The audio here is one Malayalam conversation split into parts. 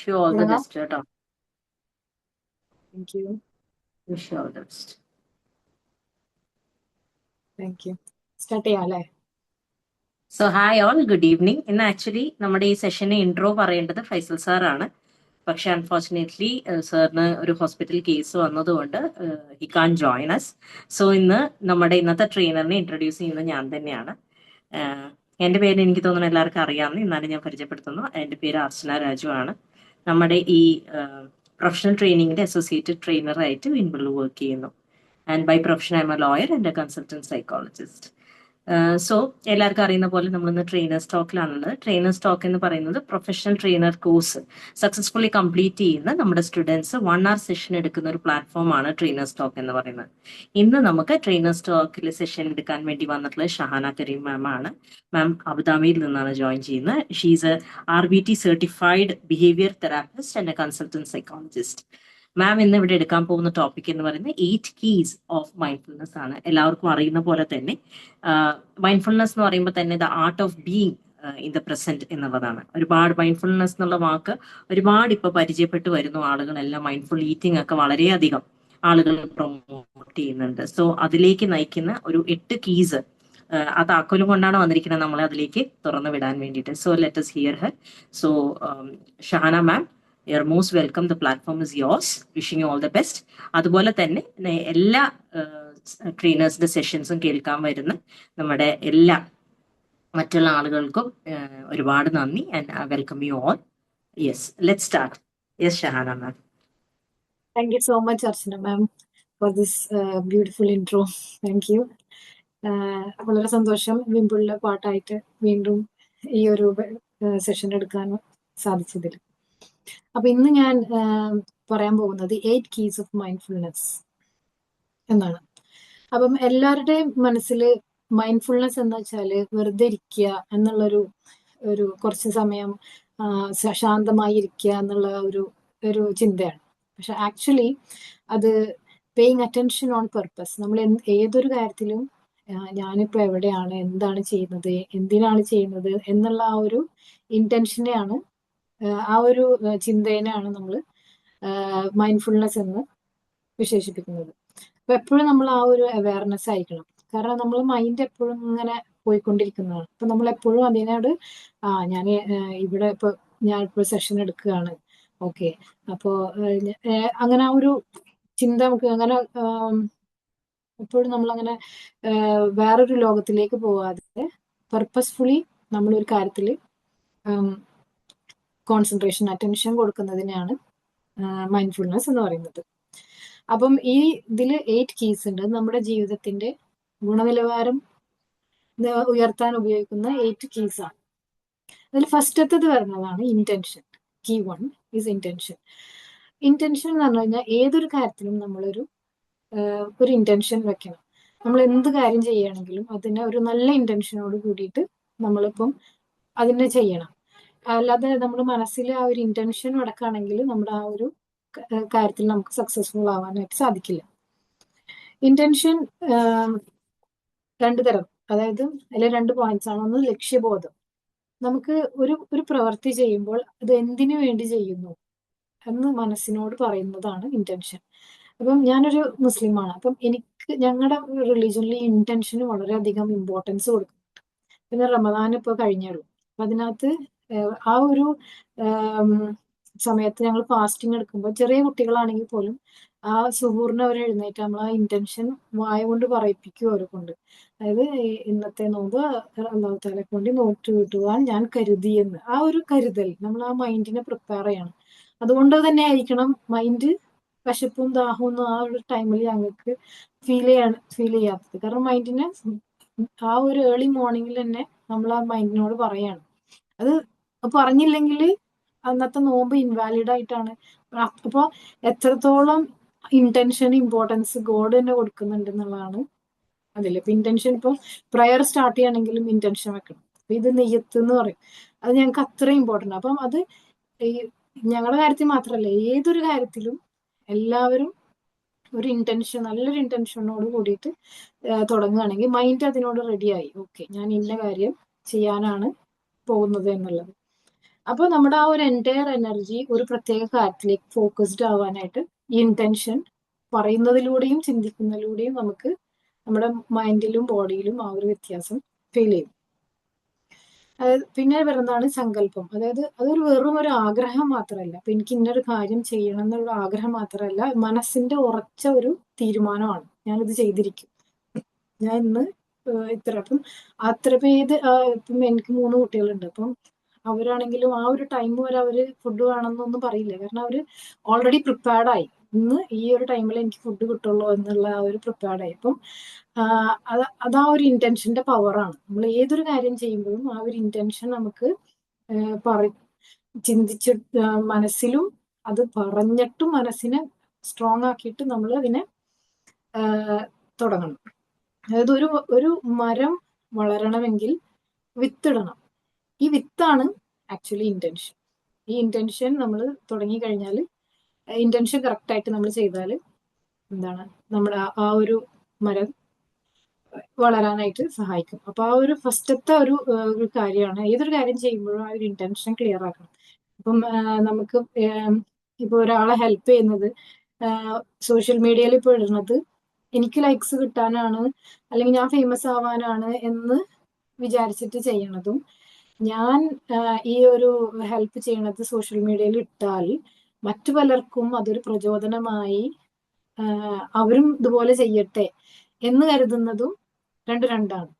Wish you all the തുടങ്ങാം. best, കേട്ടോ. Thank you. Wish you all the best. Thank you. Start ചെയ്യാം അല്ലേ? So hi all, good evening. ഇന്ന് ആക്ച്വലി നമ്മുടെ ഈ സെഷന് ഇൻട്രോ പറയേണ്ടത് ഫൈസൽ സാറാണ്. പക്ഷെ അൺഫോർച്ചുനേറ്റ്ലി സാറിന് ഒരു ഹോസ്പിറ്റൽ കേസ് വന്നതുകൊണ്ട് he can join us. So ഇന്ന് നമ്മുടെ ഇന്നത്തെ ട്രെയിനറിനെ ഇൻട്രൊഡ്യൂസ് ചെയ്യുന്നത് ഞാൻ തന്നെയാണ്. എൻ്റെ പേര് എനിക്ക് തോന്നുന്നു എല്ലാവർക്കും അറിയാമെന്ന്, എന്നാലും ഞാൻ പരിചയപ്പെടുത്തുന്നു. എൻ്റെ പേര് അർച്ചന രാജു ആണ്. നമ്മുടെ ഈ പ്രൊഫഷണൽ ട്രെയിനിങ്ങിന്റെ അസോസിയേറ്റഡ് ട്രെയിനറായിട്ട് വിൻബിളിൽ വർക്ക് ചെയ്യുന്നു. And by profession I am a lawyer and a consultant psychologist. So എല്ലാവർക്കും അറിയുന്ന പോലെ നമ്മളിന്ന് ട്രെയിനേഴ്സ് ടോക്കിലാണുള്ളത്. ട്രെയിനേഴ്സ് ടോക്ക് എന്ന് പറയുന്നത് professional trainer course successfully complete ചെയ്യുന്ന നമ്മുടെ സ്റ്റുഡൻസ് 1 hour സെഷൻ എടുക്കുന്ന ഒരു പ്ലാറ്റ്ഫോമാണ് ട്രെയിനേഴ്സ് ടോക്ക് എന്ന് പറയുന്നത്. ഇന്ന് നമുക്ക് ട്രെയിനേഴ്സ് ടോക്കിൽ സെഷൻ എടുക്കാൻ വേണ്ടി വന്നിട്ടുള്ളത് ഷഹാന കരീം മാം ആണ്. മാം അബുദാബിയിൽ നിന്നാണ് ജോയിൻ ചെയ്യുന്നത്. She's a RBT certified behaviour therapist and a consultant psychologist. Ma'am ഇന്ന് ഇവിടെ എടുക്കാൻ പോകുന്ന ടോപ്പിക് എന്ന് പറയുന്നത് 8 keys ഓഫ് മൈൻഡ്ഫുൾനെസ് ആണ്. എല്ലാവർക്കും അറിയുന്ന പോലെ തന്നെ മൈൻഡ്ഫുൾനെസ് എന്ന് പറയുമ്പോൾ തന്നെ the art of being in the present എന്നുള്ളതാണ്. ഒരുപാട് മൈൻഡ്ഫുൾനെസ് എന്നുള്ള വാക്ക് ഒരുപാട് ഇപ്പൊ പരിചയപ്പെട്ടു വരുന്നു. ആളുകളെല്ലാം മൈൻഡ്ഫുൾ ഈറ്റിംഗ് ഒക്കെ വളരെയധികം ആളുകൾ പ്രൊമോട്ട് ചെയ്യുന്നുണ്ട്. സോ അതിലേക്ക് നയിക്കുന്ന ഒരു 8 keys, ആ താക്കോലും കൊണ്ടാണ് വന്നിരിക്കുന്നത് നമ്മളെ അതിലേക്ക് തുറന്നു വിടാൻ വേണ്ടിയിട്ട്. So let us hear her. So Shahana ma'am, you are most welcome. The platform is yours. Wishing you all the best. അതുപോലെ തന്നെ എല്ലാ ട്രെയിനേഴ്സിന്റെ സെഷൻസും കേൾക്കാൻ വരുന്ന നമ്മുടെ എല്ലാ മറ്റുള്ള ആളുകൾക്കും ഒരുപാട് നന്ദി and welcome you all. Yes, let start. Yes Shahana ma'am. Thank you so much, Archana ma'am, for this beautiful intro. Thank you. വളരെ സന്തോഷം വിംബിളിലെ പാട്ടായിട്ട് വീണ്ടും ഈ ഒരു സെഷൻ എടുക്കാൻ സാധിച്ചതിൽ. അപ്പൊ ഇന്ന് ഞാൻ പറയാൻ പോകുന്നത് 8 keys of mindfulness എന്നാണ്. അപ്പം എല്ലാവരുടെയും മനസ്സിൽ മൈൻഡ്ഫുൾനെസ് എന്ന് വെച്ചാല് വെറുതെ ഇരിക്കുക എന്നുള്ളൊരു കുറച്ച് സമയം ശാന്തമായി ഇരിക്കുക എന്നുള്ള ഒരു ചിന്തയാണ്. പക്ഷെ ആക്ച്വലി അത് പേയിങ് അറ്റൻഷൻ ഓൺ പർപ്പസ്. നമ്മൾ ഏതൊരു കാര്യത്തിലും ഞാനിപ്പോൾ എവിടെയാണ്, എന്താണ് ചെയ്യുന്നത്, എന്തിനാണ് ചെയ്യുന്നത് എന്നുള്ള ആ ഒരു ഇന്റൻഷനെയാണ്, ആ ഒരു ചിന്തേനെയാണ് നമ്മൾ മൈൻഡ്ഫുൾനെസ് എന്ന് വിശേഷിപ്പിക്കുന്നത്. അപ്പൊ എപ്പോഴും നമ്മൾ ആ ഒരു അവയർനെസ് ആയിരിക്കണം. കാരണം നമ്മൾ മൈൻഡ് എപ്പോഴും ഇങ്ങനെ പോയിക്കൊണ്ടിരിക്കുന്നതാണ്. അപ്പൊ നമ്മൾ എപ്പോഴും അതിനോട് ഞാൻ ഇവിടെ ഞാനിപ്പോൾ സെഷൻ എടുക്കുകയാണ്, ഓക്കെ, അപ്പോ അങ്ങനെ ആ ഒരു ചിന്ത നമുക്ക് അങ്ങനെ എപ്പോഴും നമ്മളങ്ങനെ വേറൊരു ലോകത്തിലേക്ക് പോവാതെ പർപ്പസ്ഫുള്ളി നമ്മളൊരു കാര്യത്തിൽ കോൺസെൻട്രേഷൻ, അറ്റൻഷൻ കൊടുക്കുന്നതിനെയാണ് മൈൻഡ്ഫുൾനെസ് എന്ന് പറയുന്നത്. അപ്പം ഈ ഇതില് 8 keys ഉണ്ട്. നമ്മുടെ ജീവിതത്തിന്റെ ഗുണനിലവാരം ഉയർത്താൻ ഉപയോഗിക്കുന്ന 8 keys ആണ്. അതിൽ ഫസ്റ്റത്തത് വരുന്നതാണ് intention. Key 1 is intention. Intention എന്ന് പറഞ്ഞു കഴിഞ്ഞാൽ ഏതൊരു കാര്യത്തിലും നമ്മളൊരു ഇന്റൻഷൻ വെക്കണം. നമ്മൾ എന്ത് കാര്യം ചെയ്യുകയാണെങ്കിലും അതിനെ ഒരു നല്ല ഇന്റൻഷനോട് കൂടിയിട്ട് നമ്മളിപ്പം അതിനെ ചെയ്യണം. അല്ലാതെ നമ്മുടെ മനസ്സിൽ ആ ഒരു ഇന്റൻഷൻ അടക്കുകയാണെങ്കിൽ നമ്മുടെ ആ ഒരു കാര്യത്തിൽ നമുക്ക് സക്സസ്ഫുൾ ആവാനായിട്ട് സാധിക്കില്ല. ഇന്റൻഷൻ 2 തരം, അതായത് അതിലെ 2 പോയിന്റ്സ് ആണ്. ഒന്ന് ലക്ഷ്യബോധം. നമുക്ക് ഒരു പ്രവൃത്തി ചെയ്യുമ്പോൾ അത് എന്തിനു വേണ്ടി ചെയ്യുന്നു എന്ന് മനസ്സിനോട് പറയുന്നതാണ് ഇന്റൻഷൻ. അപ്പം ഞാനൊരു മുസ്ലിമാണ്. അപ്പം ഞങ്ങളുടെ റിലീജിയനിൽ ഇന്റൻഷന് വളരെയധികം ഇമ്പോർട്ടൻസ് കൊടുക്കുന്നുണ്ട്. പിന്നെ റമദാൻ ഇപ്പോൾ കഴിഞ്ഞുള്ളൂ. അപ്പൊ അതിനകത്ത് ആ ഒരു സമയത്ത് ഞങ്ങൾ ഫാസ്റ്റിംഗ് എടുക്കുമ്പോൾ ചെറിയ കുട്ടികളാണെങ്കിൽ പോലും ആ സുഹൂറിന് അവർ എഴുന്നേറ്റ് നമ്മൾ ആ ഇന്റൻഷൻ വായ കൊണ്ട് പറയിപ്പിക്കും അവരെ കൊണ്ട്. അതായത് ഇന്നത്തെ നോമ്പ് അല്ലാഹു തആല കൊണ്ട് നോറ്റ് വീട്ടുവാൻ ഞാൻ കരുതി എന്ന്. ആ ഒരു കരുതൽ നമ്മൾ ആ മൈൻഡിനെ പ്രിപ്പയർ ചെയ്യണം. അതുകൊണ്ട് തന്നെ ആയിരിക്കണം മൈൻഡ് വിശപ്പും ദാഹവും ഒന്നും ആ ഒരു ടൈമിൽ ഞങ്ങൾക്ക് ഫീൽ ചെയ്യാത്തത്. കാരണം മൈൻഡിനെ ആ ഒരു ഏർലി മോർണിംഗിൽ തന്നെ നമ്മൾ ആ മൈൻഡിനോട് പറയാണ്. അത് പറഞ്ഞില്ലെങ്കിൽ അന്നത്തെ നോമ്പ് ഇൻവാലിഡ് ആയിട്ടാണ്. അപ്പൊ എത്രത്തോളം ഇന്റൻഷൻ ഇമ്പോർട്ടൻസ് ഗോഡ് തന്നെ കൊടുക്കുന്നുണ്ട് എന്നുള്ളതാണ് അതിൽ. ഇപ്പൊ ഇന്റൻഷൻ ഇപ്പൊ പ്രയർ സ്റ്റാർട്ട് ചെയ്യണമെങ്കിലും ഇന്റൻഷൻ വെക്കണം. അപ്പൊ ഇത് നെയ്യത്ത് എന്ന് പറയും. അത് ഞങ്ങൾക്ക് അത്ര ഇമ്പോർട്ടൻ്റ്. അപ്പം അത് ഈ ഞങ്ങളുടെ കാര്യത്തിൽ മാത്രമല്ല, ഏതൊരു കാര്യത്തിലും എല്ലാവരും ഒരു ഇന്റൻഷൻ, നല്ലൊരു ഇന്റൻഷനോട് കൂടിയിട്ട് തുടങ്ങുകയാണെങ്കിൽ മൈൻഡ് അതിനോട് റെഡിയായി, ഓക്കെ ഞാൻ ഇന്ന കാര്യം ചെയ്യാനാണ് പോകുന്നത് എന്നുള്ളത്. അപ്പൊ നമ്മുടെ ആ ഒരു എൻറ്റയർ എനർജി ഒരു പ്രത്യേക കാര്യത്തിലേക്ക് ഫോക്കസ്ഡ് ആവാനായിട്ട് ഈ ഇന്റൻഷൻ പറയുന്നതിലൂടെയും ചിന്തിക്കുന്നതിലൂടെയും നമുക്ക് നമ്മുടെ മൈൻഡിലും ബോഡിയിലും ആ ഒരു വ്യത്യാസം ഫീൽ ചെയ്യും. അതായത് പിന്നെ വരുന്നതാണ് സങ്കല്പം. അതായത് അതൊരു വെറും ഒരു ആഗ്രഹം മാത്രമല്ല, അപ്പൊ എനിക്ക് ഇന്നൊരു കാര്യം ചെയ്യണം എന്നുള്ള ആഗ്രഹം മാത്രമല്ല, മനസ്സിന്റെ ഉറച്ച ഒരു തീരുമാനമാണ്, ഞാനിത് ചെയ്തിരിക്കും, ഞാൻ ഇന്ന് ഇത്ര. അപ്പം അത്ര പേര് ഇപ്പം എനിക്ക് 3 കുട്ടികളുണ്ട്. അപ്പം അവരാണെങ്കിലും ആ ഒരു ടൈം വരെ അവര് ഫുഡ് വേണമെന്നൊന്നും പറയില്ല. കാരണം അവര് ഓൾറെഡി പ്രിപ്പയർഡായി, ഇന്ന് ഈ ഒരു ടൈമിൽ എനിക്ക് ഫുഡ് കിട്ടുള്ളൂ എന്നുള്ള ആ ഒരു പ്രിപ്പയർഡായി. അപ്പം അതാ ഒരു ഇന്റൻഷന്റെ പവറാണ്. നമ്മൾ ഏതൊരു കാര്യം ചെയ്യുമ്പോഴും ആ ഒരു ഇന്റൻഷൻ നമുക്ക് പറ ചിന്തിച്ച് മനസ്സിലും അത് പറഞ്ഞിട്ടും മനസ്സിനെ സ്ട്രോങ് ആക്കിയിട്ട് നമ്മൾ അതിനെ തുടങ്ങണം. അതായത് ഒരു മരം വളരണമെങ്കിൽ വിത്തിടണം. ഈ വിത്താണ് ആക്ച്വലി ഇന്റൻഷൻ. ഈ ഇന്റൻഷൻ നമ്മൾ തുടങ്ങി കഴിഞ്ഞാൽ, ഇന്റൻഷൻ കറക്റ്റ് ആയിട്ട് നമ്മൾ ചെയ്താൽ എന്താണ്, നമ്മുടെ ആ ഒരു മരം വളരാനായിട്ട് സഹായിക്കും. അപ്പൊ ആ ഒരു ഫസ്റ്റത്തെ ഒരു കാര്യമാണ്, ഏതൊരു കാര്യം ചെയ്യുമ്പോഴും ആ ഒരു ഇന്റൻഷൻ ക്ലിയർ ആക്കണം. അപ്പം നമുക്ക് ഇപ്പൊ ഒരാളെ ഹെൽപ്പ് ചെയ്യുന്നത് സോഷ്യൽ മീഡിയയിൽ ഇപ്പൊ ഇടുന്നത് എനിക്ക് ലൈക്സ് കിട്ടാനാണ്, അല്ലെങ്കിൽ ഞാൻ ഫേമസ് ആവാനാണ് എന്ന് വിചാരിച്ചിട്ട് ചെയ്യണതും, ഞാൻ ഈ ഒരു ഹെൽപ്പ് ചെയ്യണത് സോഷ്യൽ മീഡിയയിൽ ഇട്ടാൽ മറ്റു പലർക്കും അതൊരു പ്രചോദനമായി അവരും ഇതുപോലെ ചെയ്യട്ടെ എന്ന് കരുതുന്നതും രണ്ടാണ്.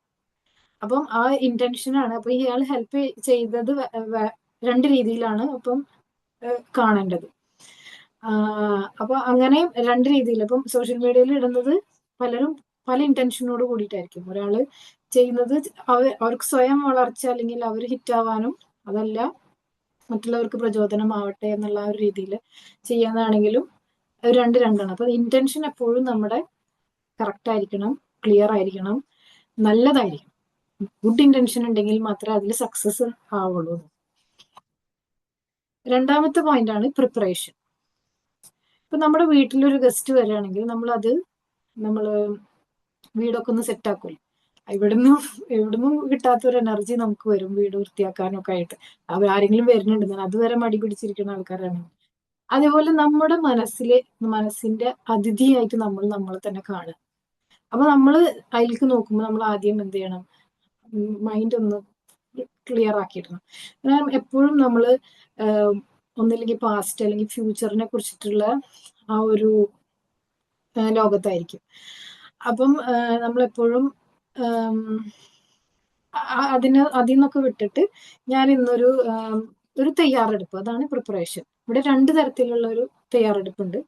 അപ്പം ആ ഇന്റൻഷനാണ്. അപ്പൊ ഇയാൾ ഹെൽപ്പ് ചെയ്തത് രണ്ട് രീതിയിലാണ് അപ്പം കാണേണ്ടത്. അപ്പൊ അങ്ങനെ രണ്ട് രീതിയിൽ. അപ്പം സോഷ്യൽ മീഡിയയിൽ ഇടുന്നത് പലരും പല ഇന്റൻഷനോട് കൂടിയിട്ടായിരിക്കും. ഒരാള് ചെയ്യുന്നത് അവർക്ക് സ്വയം വളർച്ച അല്ലെങ്കിൽ അവർ ഹിറ്റാവാനും, അതല്ല മറ്റുള്ളവർക്ക് പ്രചോദനമാവട്ടെ എന്നുള്ള ആ ഒരു രീതിയിൽ ചെയ്യാന്നാണെങ്കിലും രണ്ടാണ്. അപ്പൊ ഇന്റൻഷൻ എപ്പോഴും നമ്മുടെ കറക്റ്റ് ആയിരിക്കണം, ക്ലിയർ ആയിരിക്കണം, നല്ലതായിരിക്കണം. ഗുഡ് ഇന്റൻഷൻ ഉണ്ടെങ്കിൽ മാത്രമേ അതിൽ സക്സസ് ആവുള്ളൂ. രണ്ടാമത്തെ പോയിന്റ് ആണ് പ്രിപ്പറേഷൻ. ഇപ്പൊ നമ്മുടെ വീട്ടിലൊരു ഗസ്റ്റ് വരികയാണെങ്കിൽ നമ്മൾ വീടൊക്കെ ഒന്ന് സെറ്റ് ആക്കുമല്ലോ. എവിടുന്നും കിട്ടാത്ത ഒരു എനർജി നമുക്ക് വരും വീട് വൃത്തിയാക്കാനൊക്കെ ആയിട്ട്. ആരെങ്കിലും വരുന്നുണ്ട്, അതുവരെ മടി പിടിച്ചിരിക്കുന്ന ആൾക്കാരാണ്. അതേപോലെ നമ്മുടെ മനസ്സിന്റെ അതിഥിയായിട്ട് നമ്മൾ നമ്മളെ തന്നെ കാണുക. അപ്പൊ നമ്മൾ അതിലേക്ക് നോക്കുമ്പോൾ നമ്മൾ ആദ്യം എന്ത് ചെയ്യണം, മൈൻഡ് ഒന്ന് ക്ലിയർ ആക്കിയിടണം. കാരണം എപ്പോഴും നമ്മൾ ഒന്നില്ലെങ്കിൽ പാസ്റ്റ് അല്ലെങ്കിൽ ഫ്യൂച്ചറിനെ കുറിച്ചിട്ടുള്ള ആ ഒരു ലോകത്തായിരിക്കും. അപ്പം നമ്മളെപ്പോഴും അതിൽ നിന്നൊക്കെ വിട്ടിട്ട് ഞാൻ ഇന്നൊരു ഒരു തയ്യാറെടുപ്പ്, അതാണ് പ്രിപ്പറേഷൻ. ഇവിടെ രണ്ട് തരത്തിലുള്ള ഒരു തയ്യാറെടുപ്പുണ്ട്,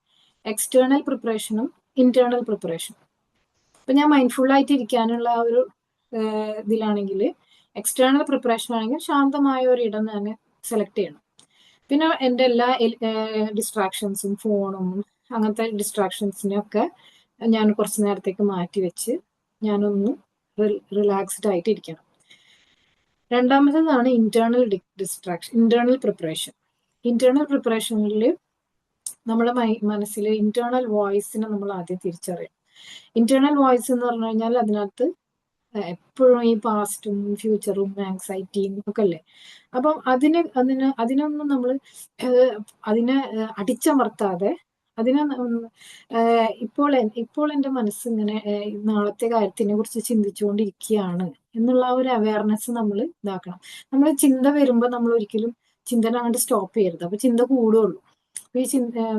എക്സ്റ്റേണൽ പ്രിപ്പറേഷനും ഇന്റേണൽ പ്രിപ്പറേഷനും. അപ്പൊ ഞാൻ മൈൻഡ്ഫുൾ ആയിട്ട് ഇരിക്കാനുള്ള ആ ഒരു ഇതിലാണെങ്കിൽ, എക്സ്റ്റേണൽ പ്രിപ്പറേഷൻ ആണെങ്കിൽ ശാന്തമായ ഒരു ഇടം തന്നെ സെലക്ട് ചെയ്യണം. പിന്നെ എൻ്റെ എല്ലാ ഡിസ്ട്രാക്ഷൻസും, ഫോണും അങ്ങനത്തെ ഡിസ്ട്രാക്ഷൻസിനെയൊക്കെ ഞാൻ കുറച്ച് നേരത്തേക്ക് മാറ്റി വെച്ച് ഞാനൊന്ന് റിലാക്സ്ഡ് ആയിട്ട് ഇരിക്കണം. രണ്ടാമത്തേതാണ് ഇന്റേണൽ പ്രിപ്പറേഷൻ. ഇന്റേണൽ പ്രിപ്പറേഷനിൽ നമ്മുടെ മനസ്സിൽ ഇന്റേണൽ വോയിസിനെ നമ്മൾ ആദ്യം തിരിച്ചറിയണം. ഇന്റേണൽ വോയിസ് എന്ന് പറഞ്ഞു കഴിഞ്ഞാൽ അതിനകത്ത് എപ്പോഴും ഈ പാസ്റ്റും ഫ്യൂച്ചറും ആങ്സൈറ്റിയും ഒക്കെ അല്ലേ. അപ്പം അതിനൊന്നും നമ്മൾ അതിനെ അടിച്ചമർത്താതെ, അതിനെ ഇപ്പോൾ എൻ്റെ മനസ്സിങ്ങനെ നാളത്തെ കാര്യത്തിനെ കുറിച്ച് ചിന്തിച്ചുകൊണ്ടിരിക്കുകയാണ് എന്നുള്ള ഒരു അവയർനെസ് നമ്മൾ ഇതാക്കണം. നമ്മൾ ചിന്ത വരുമ്പോൾ നമ്മൾ ഒരിക്കലും ചിന്തനെ അങ്ങോട്ട് സ്റ്റോപ്പ് ചെയ്യരുത്. അപ്പൊ ചിന്ത കൂടുള്ളൂ. ഈ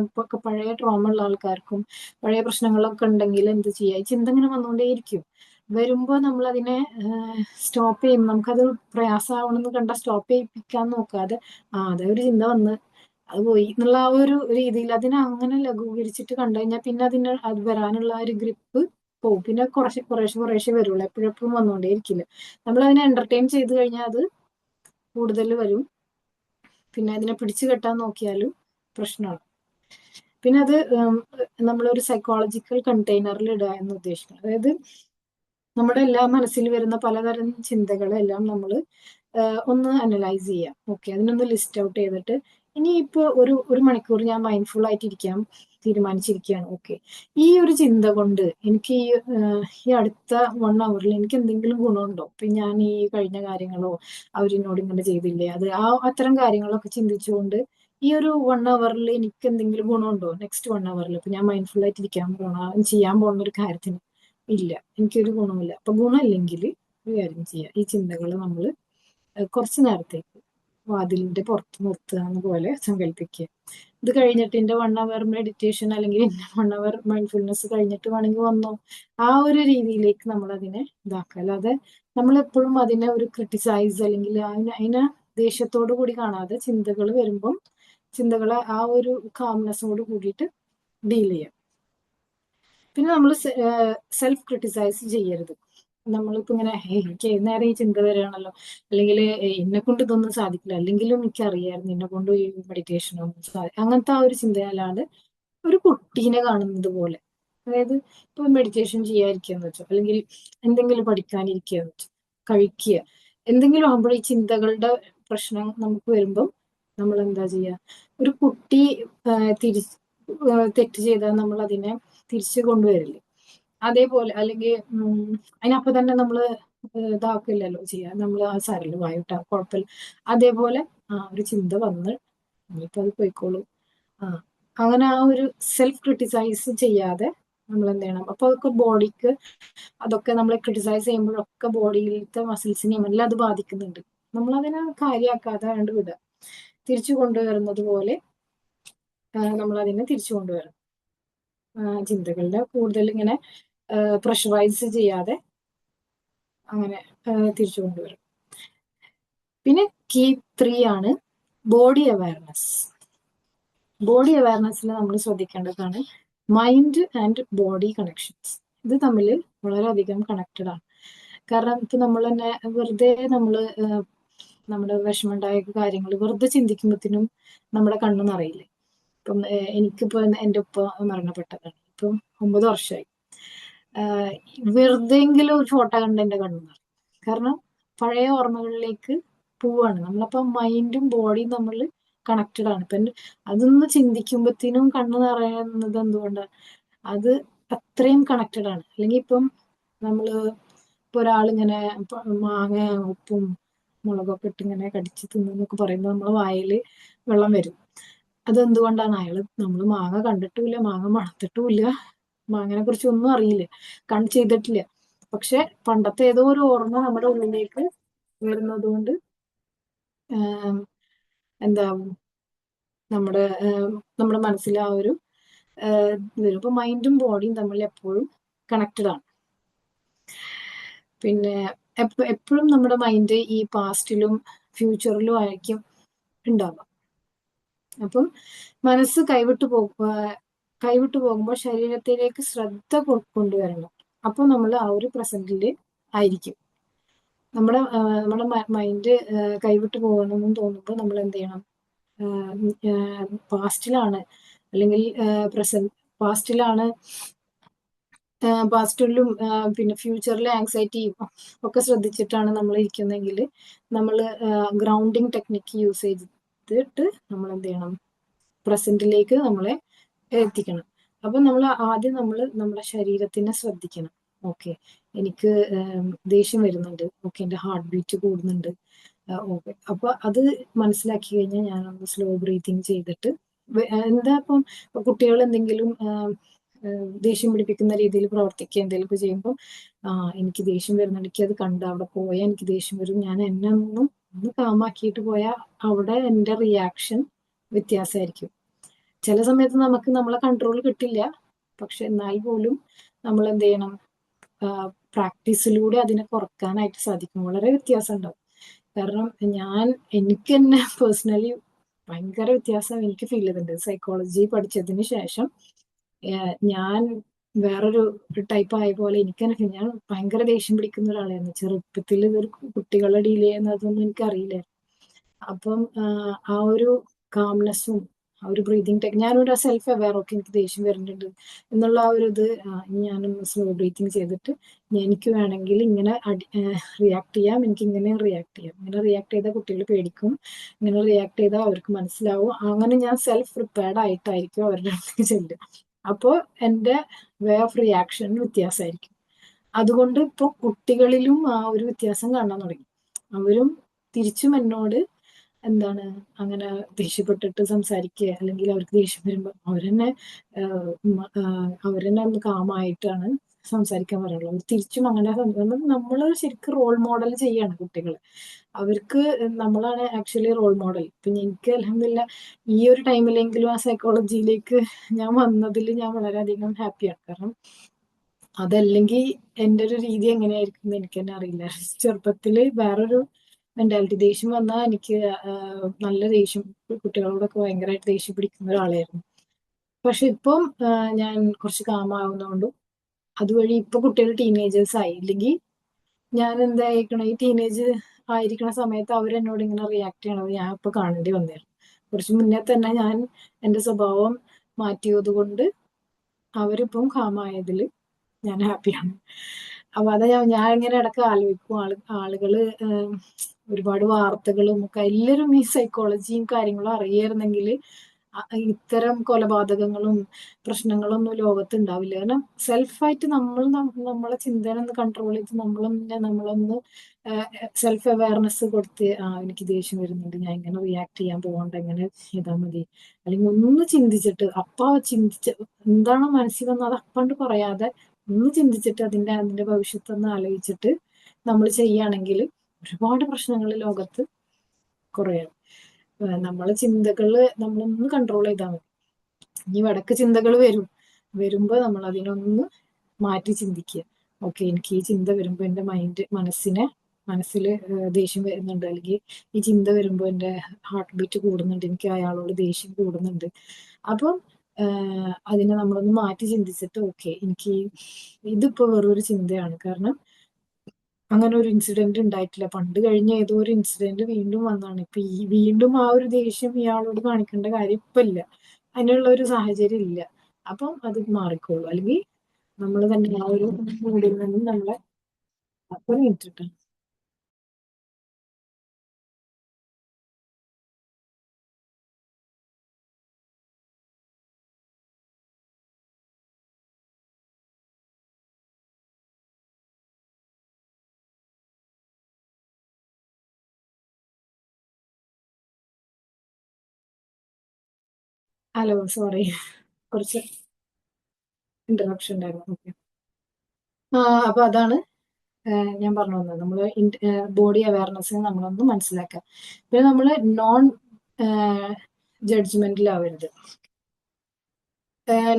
ഇപ്പൊ പഴയ ട്രോമ ഉള്ള ആൾക്കാർക്കും പഴയ പ്രശ്നങ്ങളൊക്കെ ഉണ്ടെങ്കിൽ എന്ത് ചെയ്യുക, ഈ ചിന്ത ഇങ്ങനെ വന്നുകൊണ്ടേയിരിക്കും. വരുമ്പോൾ നമ്മൾ അതിനെ സ്റ്റോപ്പ് ചെയ്യും. നമുക്കത് പ്രയാസമാവണമെന്ന് കണ്ട സ്റ്റോപ്പ് ചെയ്യിപ്പിക്കാൻ നോക്കാതെ, അതെ ഒരു ചിന്ത വന്ന് അത് പോയി എന്നുള്ള ആ ഒരു രീതിയിൽ അതിനെ അങ്ങനെ ലഘൂകരിച്ചിട്ട് കണ്ടു കഴിഞ്ഞാൽ പിന്നെ അത് വരാനുള്ള ഒരു ഗ്രിപ്പ് പോകും. പിന്നെ കുറേശ്ശെ വരുള്ളൂ, എപ്പോഴെപ്പോഴും വന്നുകൊണ്ടേ ഇരിക്കില്ല. നമ്മൾ അതിനെ എന്റർടൈൻ ചെയ്ത് കഴിഞ്ഞാൽ അത് കൂടുതൽ വരും. പിന്നെ അതിനെ പിടിച്ചു കെട്ടാൻ നോക്കിയാലും പ്രശ്നമാണ്. പിന്നെ അത് നമ്മളൊരു സൈക്കോളജിക്കൽ കണ്ടെയ്നറിൽ ഇടുക എന്ന് ഉദ്ദേശിക്കുന്നത്. അതായത് നമ്മുടെ എല്ലാ മനസ്സിൽ വരുന്ന പലതരം ചിന്തകളെല്ലാം നമ്മൾ ഒന്ന് അനലൈസ് ചെയ്യാം. ഓക്കെ, അതിനൊന്ന് ലിസ്റ്റ് ഔട്ട് ചെയ്തിട്ട് ഇനിയിപ്പോ ഒരു മണിക്കൂർ ഞാൻ മൈൻഡ്ഫുൾ ആയിട്ട് ഇരിക്കാൻ തീരുമാനിച്ചിരിക്കുകയാണ്. ഓക്കെ, ഈ ഒരു ചിന്ത കൊണ്ട് എനിക്ക് ഈ അടുത്ത 1 അവറിൽ എനിക്ക് എന്തെങ്കിലും ഗുണമുണ്ടോ? ഇപ്പൊ ഞാൻ ഈ കഴിഞ്ഞ കാര്യങ്ങളോ അവരിന്നോട് ഇങ്ങനെ ചെയ്തില്ലേ, അത് അത്തരം കാര്യങ്ങളൊക്കെ ചിന്തിച്ചുകൊണ്ട് ഈ ഒരു 1 അവറിൽ എനിക്ക് എന്തെങ്കിലും ഗുണമുണ്ടോ? നെക്സ്റ്റ് 1 അവറിൽ ഇപ്പൊ ഞാൻ മൈൻഡ്ഫുൾ ആയിട്ട് ചെയ്യാൻ പോകുന്ന ഒരു കാര്യത്തിന് ഇല്ല, എനിക്കൊരു ഗുണമില്ല. അപ്പൊ ഗുണമില്ലെങ്കിൽ ഒരു കാര്യം ചെയ്യാം, ഈ ചിന്തകൾ നമ്മൾ കുറച്ചു നേരത്തേക്ക് വാതിലിന്റെ പുറത്ത് നിർത്തുക പോലെ സങ്കല്പിക്കുക. ഇത് കഴിഞ്ഞിട്ട് എന്റെ 1 അവർ മെഡിറ്റേഷൻ അല്ലെങ്കിൽ 1 അവർ മൈൻഡ്ഫുൾനെസ് കഴിഞ്ഞിട്ട് വേണമെങ്കിൽ വന്നോ, ആ ഒരു രീതിയിലേക്ക് നമ്മൾ അതിനെ ഇതാക്കുക. അല്ലാതെ നമ്മൾ എപ്പോഴും അതിനെ ഒരു ക്രിട്ടിസൈസ് അല്ലെങ്കിൽ അതിനെ ദേഷ്യത്തോടു കൂടി കാണാതെ ചിന്തകൾ വരുമ്പം ചിന്തകളെ ആ ഒരു കാംനെസ്സോട് കൂടിയിട്ട് ഡീൽ ചെയ്യാം. പിന്നെ നമ്മൾ സെൽഫ് ക്രിട്ടിസൈസ് ചെയ്യരുത്. നമ്മളിപ്പോ ഇങ്ങനെ എനിക്ക് ഏത് നേരം ഈ ചിന്ത വരികയാണല്ലോ, അല്ലെങ്കിൽ എന്നെ കൊണ്ട് ഇതൊന്നും സാധിക്കില്ല, അല്ലെങ്കിലും എനിക്ക് അറിയാമായിരുന്നു എന്നെ കൊണ്ട് ഈ മെഡിറ്റേഷനോ അങ്ങനത്തെ ആ ഒരു ചിന്തയല്ലാണ്ട് ഒരു കുട്ടീനെ കാണുന്നത് പോലെ. അതായത് ഇപ്പൊ മെഡിറ്റേഷൻ ചെയ്യാതിരിക്കുകയെന്ന് വെച്ചോ, അല്ലെങ്കിൽ എന്തെങ്കിലും പഠിക്കാനിരിക്കുകയെന്ന് വെച്ചോ, കഴിക്കുക, എന്തെങ്കിലും ആകുമ്പോൾ ഈ ചിന്തകളുടെ പ്രശ്നം നമുക്ക് വരുമ്പം നമ്മൾ എന്താ ചെയ്യുക, ഒരു കുട്ടി തിരിച്ച് തെറ്റ് ചെയ്താൽ നമ്മൾ അതിനെ തിരിച്ചു കൊണ്ടുവരില്ലേ, അതേപോലെ. അല്ലെങ്കിൽ അതിനപ്പൊ തന്നെ നമ്മൾ ഇതാക്കില്ലല്ലോ ചെയ്യാം, നമ്മൾ ആ സാരല്ലോ വായിട്ടാ കുഴപ്പമില്ല, അതേപോലെ ഒരു ചിന്ത വന്ന് ഇനിയിപ്പോ അത് പോയിക്കോളൂ. ആ അങ്ങനെ ആ ഒരു സെൽഫ് ക്രിട്ടിസൈസ് ചെയ്യാതെ നമ്മൾ എന്ത് ചെയ്യണം, അപ്പൊ അതൊക്കെ ബോഡിക്ക്, അതൊക്കെ നമ്മളെ ക്രിട്ടിസൈസ് ചെയ്യുമ്പോഴൊക്കെ ബോഡിയിലത്തെ മസിൽസിനെയും എല്ലാം അത് ബാധിക്കുന്നുണ്ട്. നമ്മൾ അതിനെ കാര്യമാക്കാതെ കണ്ട് വിടുക, തിരിച്ചു കൊണ്ടുവരുന്നത് പോലെ നമ്മൾ അതിനെ തിരിച്ചു കൊണ്ടുവരണം. ചിന്തകളുടെ കൂടുതൽ ഇങ്ങനെ പ്രഷറൈസ് ചെയ്യാതെ അങ്ങനെ തിരിച്ചു കൊണ്ടുവരും. പിന്നെ കീ 3 ആണ് ബോഡി അവയർനെസ്. ബോഡി അവയർനെസ്സിൽ നമ്മൾ ശ്രദ്ധിക്കേണ്ടതാണ് മൈൻഡ് ആൻഡ് ബോഡി കണക്ഷൻസ്. ഇത് തമ്മിൽ വളരെയധികം കണക്റ്റഡ് ആണ്. കാരണം ഇപ്പൊ നമ്മൾ തന്നെ വെറുതെ നമ്മുടെ വിഷമമുണ്ടായ കാര്യങ്ങൾ വെറുതെ ചിന്തിക്കുമ്പോഴത്തേനും നമ്മുടെ കണ്ണ് നിറയില്ലേ. ഇപ്പം എനിക്കിപ്പോ എന്റെ ഉപ്പ മരണപ്പെട്ടതാണ്, ഇപ്പം 9 വർഷമായി. വെറുതെങ്കിലും ഒരു ഫോട്ടോ കണ്ട് എന്റെ കണ്ണ് നിറയും. കാരണം പഴയ ഓർമ്മകളിലേക്ക് പോവാണ് നമ്മളപ്പം, മൈൻഡും ബോഡിയും തമ്മിൽ കണക്റ്റഡ് ആണ്. ഇപ്പൊ അതൊന്ന് ചിന്തിക്കുമ്പോഴത്തേനും കണ്ണ് നിറയുന്നത് എന്തുകൊണ്ടാണ്? അത് അത്രയും കണക്റ്റഡ് ആണ്. അല്ലെങ്കിൽ ഇപ്പം നമ്മള് ഇപ്പൊ ഒരാളിങ്ങനെ മാങ്ങ ഉപ്പും മുളകൊക്കെ ഇട്ട് ഇങ്ങനെ കടിച്ച് തിന്നൊക്കെ പറയുമ്പോൾ നമ്മളെ വായിൽ വെള്ളം വരും. അതെന്തുകൊണ്ടാണ്? നമ്മൾ മാങ്ങ കണ്ടിട്ടുമില്ല, മാങ്ങ മണത്തിട്ടുമില്ല, മാങ്ങനെ കുറിച്ച് ഒന്നും അറിയില്ല, ചെയ്തിട്ടില്ല. പക്ഷെ പണ്ടത്തെ ഏതോ ഒരു ഓർമ്മ നമ്മുടെ ഉള്ളിലേക്ക് വരുന്നത് കൊണ്ട് എന്താവും, നമ്മുടെ നമ്മുടെ മനസ്സിൽ ആ ഒരു വരും. ഇപ്പൊ മൈൻഡും ബോഡിയും തമ്മിൽ എപ്പോഴും കണക്റ്റഡ് ആണ്. പിന്നെ എപ്പോഴും നമ്മുടെ മൈൻഡ് ഈ പാസ്റ്റിലും ഫ്യൂച്ചറിലും ആയിരിക്കും ഉണ്ടാവുക. അപ്പം മനസ്സ് കൈവിട്ടു പോകുമ്പോൾ ശരീരത്തിലേക്ക് ശ്രദ്ധ കൊണ്ടുവരണം. അപ്പോൾ നമ്മൾ ആ ഒരു പ്രസന്റില് ആയിരിക്കും. നമ്മുടെ മൈൻഡ് കൈവിട്ടു പോകണമെന്ന് തോന്നുമ്പോൾ നമ്മൾ എന്ത് ചെയ്യണം, പാസ്റ്റിലാണ് അല്ലെങ്കിൽ പാസ്റ്റിലാണ് പാസ്റ്റിലും പിന്നെ ഫ്യൂച്ചറിലെ ആങ്സൈറ്റിയും ഒക്കെ ശ്രദ്ധിച്ചിട്ടാണ് നമ്മൾ ഇരിക്കുന്നതെങ്കിൽ നമ്മൾ ഗ്രൗണ്ടിങ് ടെക്നിക്ക് യൂസ് ചെയ്തിട്ട് നമ്മൾ എന്ത് ചെയ്യണം, പ്രസന്റിലേക്ക് നമ്മളെ എത്തിക്കണം. അപ്പൊ ആദ്യം നമ്മുടെ ശരീരത്തിനെ ശ്രദ്ധിക്കണം. ഓക്കെ, എനിക്ക് ദേഷ്യം വരുന്നുണ്ട്, ഓക്കെ, എന്റെ ഹാർട്ട് ബീറ്റ് കൂടുന്നുണ്ട്, ഓക്കെ. അപ്പൊ അത് മനസ്സിലാക്കി കഴിഞ്ഞാൽ ഞാനൊന്ന് സ്ലോ ബ്രീത്തിങ് ചെയ്തിട്ട് എന്താ ഇപ്പം കുട്ടികൾ എന്തെങ്കിലും ദേഷ്യം പിടിപ്പിക്കുന്ന രീതിയിൽ പ്രവർത്തിക്കുക എന്തെങ്കിലുമൊക്കെ ചെയ്യുമ്പോൾ എനിക്ക് ദേഷ്യം വരുന്നുണ്ട്, എനിക്ക് അത് കണ്ട് അവിടെ പോയാൽ എനിക്ക് ദേഷ്യം വരും, ഞാൻ എന്നെ ഒന്ന് കാമാക്കിയിട്ട് പോയാൽ അവിടെ എൻ്റെ റിയാക്ഷൻ വ്യത്യാസമായിരിക്കും. ചില സമയത്ത് നമുക്ക് നമ്മളെ കൺട്രോൾ കിട്ടില്ല, പക്ഷെ എന്നാൽ പോലും നമ്മൾ എന്ത് ചെയ്യണം, പ്രാക്ടീസിലൂടെ അതിനെ കുറക്കാനായിട്ട് സാധിക്കും. വളരെ വ്യത്യാസം ഉണ്ടാവും. കാരണം എനിക്ക് തന്നെ പേഴ്സണലി ഭയങ്കര വ്യത്യാസം എനിക്ക് ഫീൽ ചെയ്തിട്ടുണ്ട്. സൈക്കോളജി പഠിച്ചതിന് ശേഷം ഞാൻ വേറൊരു ടൈപ്പ് ആയ പോലെ എനിക്ക് തന്നെ ഞാൻ ഭയങ്കര ദേഷ്യം പിടിക്കുന്ന ഒരാളായിരുന്നു. ചെറുപ്പത്തിൽ ഇതൊരു കുട്ടികളെ ഡീൽ ചെയ്യുന്നതൊന്നും എനിക്കറിയില്ല. അപ്പം ആ ഒരു കാംനെസ്സും ആ ഒരു ബ്രീതിങ് ഞാനൊരു സെൽഫ് അവെയർ, ഒക്കെ എനിക്ക് ദേഷ്യം വരുന്നുണ്ട് എന്നുള്ള ആ ഒരു ഇത്, ഇനി ഞാനൊന്ന് സ്ലോ ബ്രീത്തിങ് ചെയ്തിട്ട് എനിക്ക് വേണമെങ്കിൽ ഇങ്ങനെ റിയാക്ട് ചെയ്യാം, എനിക്ക് ഇങ്ങനെ റിയാക്ട് ചെയ്യാം, ഇങ്ങനെ റിയാക്ട് ചെയ്താൽ കുട്ടികൾ പേടിക്കും, ഇങ്ങനെ റിയാക്ട് ചെയ്താൽ അവർക്ക് മനസ്സിലാവും, അങ്ങനെ ഞാൻ സെൽഫ് പ്രിപ്പയർഡ് ആയിട്ടായിരിക്കും അവരുടെ അടുത്തേക്ക് ചെല്ലുക. അപ്പോൾ എൻ്റെ വേ ഓഫ് റിയാക്ഷൻ വ്യത്യാസമായിരിക്കും. അതുകൊണ്ട് ഇപ്പോൾ കുട്ടികളിലും ആ ഒരു വ്യത്യാസം കാണാൻ തുടങ്ങി. അവരും തിരിച്ചും എന്നോട് എന്താണ് അങ്ങനെ ദേഷ്യപ്പെട്ടിട്ട് സംസാരിക്കുക, അല്ലെങ്കിൽ അവർക്ക് ദേഷ്യം വരുമ്പോൾ അവരെന്നെ ഒന്ന് കാമായിട്ടാണ് സംസാരിക്കാൻ പറയുള്ളൂ. അവർ തിരിച്ചും അങ്ങനെ നമ്മൾ ശരിക്കും റോൾ മോഡൽ ചെയ്യാണ് കുട്ടികളെ. അവർക്ക് നമ്മളാണ് ആക്ച്വലി റോൾ മോഡൽ. ഇപ്പൊ എനിക്ക് അൽഹംദുലില്ലാ ഈ ഒരു ടൈമിലെങ്കിലും ആ സൈക്കോളജിയിലേക്ക് ഞാൻ വന്നതിൽ ഞാൻ വളരെയധികം ഹാപ്പിയാണ്. കാരണം അതല്ലെങ്കിൽ എൻ്റെ ഒരു രീതി എങ്ങനെയായിരിക്കും എന്ന് എനിക്ക് തന്നെ അറിയില്ല. ചെറുപ്പത്തില് വേറൊരു മെന്റാലിറ്റി, ദേഷ്യം വന്നാൽ എനിക്ക് നല്ല ദേഷ്യം, കുട്ടികളോടൊക്കെ ഭയങ്കരമായിട്ട് ദേഷ്യം പിടിക്കുന്ന ഒരാളായിരുന്നു. പക്ഷെ ഇപ്പം ഞാൻ കുറച്ച് കാമാവുന്നതുകൊണ്ടും അതുവഴി ഇപ്പൊ കുട്ടികൾ ടീനേജേഴ്സ് ആയി, ഇല്ലെങ്കിൽ ഞാൻ എന്തായിരിക്കണം ഈ ടീനേജ് ആയിരിക്കുന്ന സമയത്ത് അവരെന്നോട് ഇങ്ങനെ റിയാക്ട് ചെയ്യണത് ഞാൻ ഇപ്പൊ കാണേണ്ടി വന്നായിരുന്നു. കുറച്ച് മുന്നേ തന്നെ ഞാൻ എൻ്റെ സ്വഭാവം മാറ്റിയത് കൊണ്ട് അവരിപ്പം കാമായതിൽ ഞാൻ ഹാപ്പിയാണ്. അപ്പൊ അത് ഞാൻ ഇങ്ങനെ ഇടയ്ക്ക് ആലോചിക്കും, ആളുകള് ഒരുപാട് വാർത്തകളും ഒക്കെ എല്ലാവരും ഈ സൈക്കോളജിയും കാര്യങ്ങളും അറിയായിരുന്നെങ്കിൽ ഇത്തരം കൊലപാതകങ്ങളും പ്രശ്നങ്ങളൊന്നും ലോകത്ത് ഉണ്ടാവില്ല. കാരണം സെൽഫായിട്ട് നമ്മളെ ചിന്തനെ ഒന്ന് കൺട്രോൾ ചെയ്ത് നമ്മളൊന്ന് സെൽഫ് അവയർനെസ് കൊടുത്ത്, എനിക്ക് ദേഷ്യം വരുന്നുണ്ട്, ഞാൻ ഇങ്ങനെ റിയാക്ട് ചെയ്യാൻ പോകണ്ട, എങ്ങനെ ചെയ്താൽ മതി, അല്ലെങ്കിൽ ഒന്ന് ചിന്തിച്ചിട്ട് ചിന്തിച്ച് എന്താണ് മനസ്സിൽ വന്നത് അത് അപ്പണ്ട് പറയാതെ ഒന്ന് ചിന്തിച്ചിട്ട് അതിന്റെ ഭവിഷ്യത്ത് ഒന്ന് ആലോചിച്ചിട്ട് നമ്മൾ ചെയ്യുകയാണെങ്കിൽ ഒരുപാട് പ്രശ്നങ്ങൾ ലോകത്ത് കുറയും. നമ്മളെ ചിന്തകള് നമ്മളൊന്ന് കൺട്രോൾ ചെയ്താൽ മതി. ഇനി വടക്ക് ചിന്തകൾ വരുമ്പോ നമ്മൾ അതിനൊന്ന് മാറ്റി ചിന്തിക്കുക. ഓക്കെ, എനിക്ക് ഈ ചിന്ത വരുമ്പോ എൻ്റെ മനസ്സിൽ ദേഷ്യം വരുന്നുണ്ട്, അല്ലെങ്കിൽ ഈ ചിന്ത വരുമ്പോ എൻ്റെ ഹാർട്ട് ബീറ്റ് കൂടുന്നുണ്ട്, എനിക്ക് അയാളോട് ദേഷ്യം കൂടുന്നുണ്ട്. അപ്പം അതിനെ നമ്മളൊന്ന് മാറ്റി ചിന്തിച്ചിട്ട് ഓക്കെ, എനിക്ക് ഇതിപ്പോ വെറൊരു ചിന്തയാണ്, കാരണം അങ്ങനെ ഒരു ഇൻസിഡന്റ് ഉണ്ടായിട്ടില്ല, പണ്ട് കഴിഞ്ഞ ഏതോ ഒരു ഇൻസിഡന്റ് വീണ്ടും വന്നാണ്, ഇപ്പൊ വീണ്ടും ആ ഒരു ദേഷ്യം ഇയാളോട് കാണിക്കേണ്ട കാര്യം ഇപ്പൊ ഇല്ല, അതിനുള്ള ഒരു സാഹചര്യം ഇല്ല. അപ്പം അത് മാറിക്കോളൂ, അല്ലെങ്കിൽ നമ്മൾ തന്നെ ആ ഒരു മൂഡിൽ നിന്നും നമ്മളെ ഒരു മിനിറ്റ്. ഹലോ, സോറി, കുറച്ച് ഇന്ററപ്ഷൻ ഉണ്ടായിരുന്നു. ഓക്കെ, അപ്പൊ അതാണ് ഞാൻ പറഞ്ഞു വന്നത്, നമ്മൾ ബോഡി അവയർനെസ് നമ്മളൊന്ന് മനസ്സിലാക്കുക. പിന്നെ നമ്മൾ നോൺ ജഡ്ജ്മെന്റിലാവരുത്.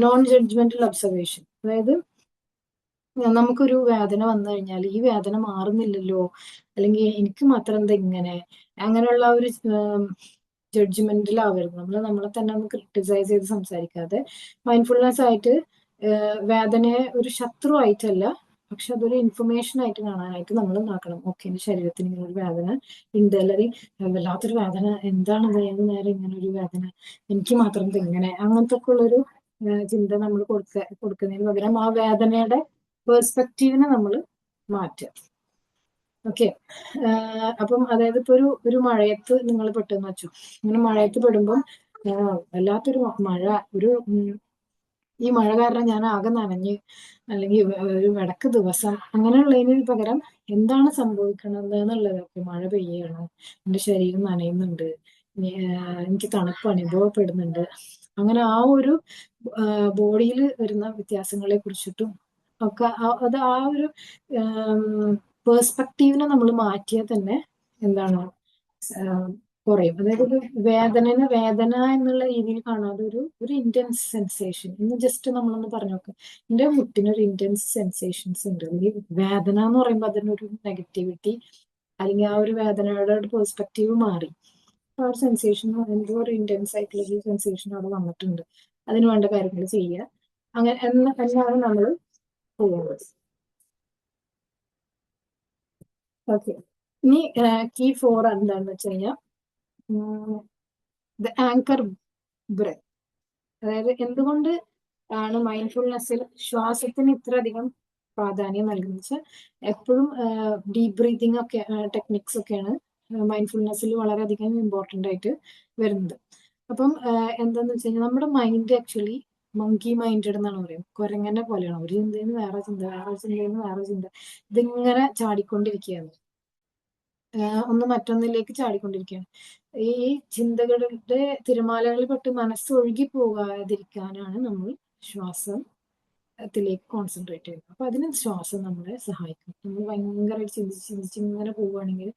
നോൺ ജഡ്ജ്മെന്റൽ ഒബ്സർവേഷൻ, അതായത് നമുക്കൊരു വേദന വന്നു കഴിഞ്ഞാൽ ഈ വേദന മാറുന്നില്ലല്ലോ, അല്ലെങ്കിൽ എനിക്ക് മാത്രം എന്താ ഇങ്ങനെ, അങ്ങനെയുള്ള ഒരു ജഡ്ജ്മെന്റിലാവരുത്. നമ്മളെ തന്നെ ഒന്ന് ക്രിട്ടിസൈസ് ചെയ്ത് സംസാരിക്കാതെ മൈൻഡ്ഫുൾനെസ് ആയിട്ട് വേദനയെ ഒരു ശത്രു ആയിട്ടല്ല, പക്ഷെ അതൊരു ഇൻഫർമേഷൻ ആയിട്ട് കാണാനായിട്ട് നമ്മൾ നോക്കണം. ഓക്കെ, എന്റെ ശരീരത്തിന് ഇങ്ങനെ ഒരു വേദന ഉണ്ട്, അല്ലെങ്കിൽ വല്ലാത്തൊരു വേദന, എന്താണ് ഏത് നേരം ഇങ്ങനെ ഒരു വേദന, എനിക്ക് മാത്രം ഇത് ഇങ്ങനെ, അങ്ങനത്തെ ഒക്കെ ഉള്ളൊരു ചിന്ത നമ്മൾ കൊടുക്കുന്നതിന് പകരം ആ വേദനയുടെ പേഴ്സ്പെക്റ്റീവിനെ നമ്മൾ മാറ്റുക. ഓക്കെ, അപ്പം അതായത് ഇപ്പൊ ഒരു മഴയത്ത് നിങ്ങൾ പെട്ടെന്ന് വെച്ചു, ഇങ്ങനെ മഴയത്ത് പെടുമ്പം വല്ലാത്തൊരു മഴ, ഈ മഴ കാരണം ഞാൻ ആകെ നനഞ്ഞ്, അല്ലെങ്കിൽ ഒരു ഇടക്ക് ദിവസം, അങ്ങനെയുള്ളതിന് പകരം എന്താണ് സംഭവിക്കുന്നത് എന്നുള്ളത്, മഴ പെയ്യാണ്, എൻ്റെ ശരീരം നനയുന്നുണ്ട്, എനിക്ക് തണുപ്പ് അനുഭവപ്പെടുന്നുണ്ട്, അങ്ങനെ ആ ഒരു ബോഡിയിൽ വരുന്ന വ്യത്യാസങ്ങളെ കുറിച്ചിട്ടും ഒക്കെ അത് ആ ഒരു പേഴ്സ്പെക്റ്റീവിനെ നമ്മൾ മാറ്റിയാൽ തന്നെ എന്താണ് കുറയും. അതായത് ഒരു വേദനനെ വേദന എന്നുള്ള രീതിയിൽ കാണാതെ ഒരു ഇന്റൻസ് സെൻസേഷൻ, ഇന്ന് ജസ്റ്റ് നമ്മളൊന്ന് പറഞ്ഞു നോക്കാം, എൻ്റെ മുട്ടിനൊരു ഇന്റൻസ് സെൻസേഷൻസ് ഉണ്ട്, അല്ലെങ്കിൽ വേദന എന്ന് പറയുമ്പോൾ അതിനൊരു നെഗറ്റിവിറ്റി, അല്ലെങ്കിൽ ആ ഒരു വേദനയുടെ ഒരു പേഴ്സ്പെക്റ്റീവ് മാറി, ആ ഒരു സെൻസേഷൻ എന്തോ ഒരു ഇന്റൻസ് ആയിട്ടുള്ള ഒരു സെൻസേഷൻ അവിടെ വന്നിട്ടുണ്ട്, അതിന് വേണ്ട കാര്യങ്ങൾ ചെയ്യുക, അങ്ങനെ എന്നാണ് നമ്മൾ ചെയ്യേണ്ടത്. ഓക്കെ, ഇനി കീ 4 എന്താണെന്ന് വെച്ച് കഴിഞ്ഞാൽ ദ ആങ്കർ ബ്രെത്ത്. അതായത് എന്തുകൊണ്ട് ആണ് മൈൻഡ്ഫുൾനെസ്സിൽ ശ്വാസത്തിന് ഇത്ര അധികം പ്രാധാന്യം നൽകുന്നത് വെച്ചാൽ എപ്പോഴും ഡീപ് ബ്രീതിങ് ഒക്കെ ടെക്നിക്സ് ഒക്കെയാണ് മൈൻഡ്ഫുൾനെസ്സിൽ വളരെയധികം ഇമ്പോർട്ടൻ്റ് ആയിട്ട് വരുന്നത്. അപ്പം എന്താന്ന് വെച്ച് കഴിഞ്ഞാൽ നമ്മുടെ മൈൻഡ് ആക്ച്വലി മങ്കി മൈൻഡഡ് എന്നാണ് പറയുന്നത്. കുരങ്ങനെ പോലെയാണ്. ഒരു ചിന്തയിൽ നിന്ന് വേറെ ചിന്ത, വേറെ ചിന്തയിൽ നിന്ന് വേറെ ചിന്ത, ഇതിങ്ങനെ ചാടിക്കൊണ്ടിരിക്കുകയാണ്. ഒന്ന് മറ്റൊന്നിലേക്ക് ചാടിക്കൊണ്ടിരിക്കുകയാണ്. ഈ ചിന്തകളുടെ തിരമാലകളിൽ പെട്ട് മനസ്സ് ഒഴുകി പോകാതിരിക്കാനാണ് നമ്മൾ ശ്വാസത്തിലേക്ക് കോൺസെൻട്രേറ്റ് ചെയ്യുന്നത്. അപ്പൊ അതിന് ശ്വാസം നമ്മളെ സഹായിക്കും. നമ്മൾ ഭയങ്കരമായിട്ട് ചിന്തിച്ച് ചിന്തിച്ച് ഇങ്ങനെ പോവുകയാണെങ്കിൽ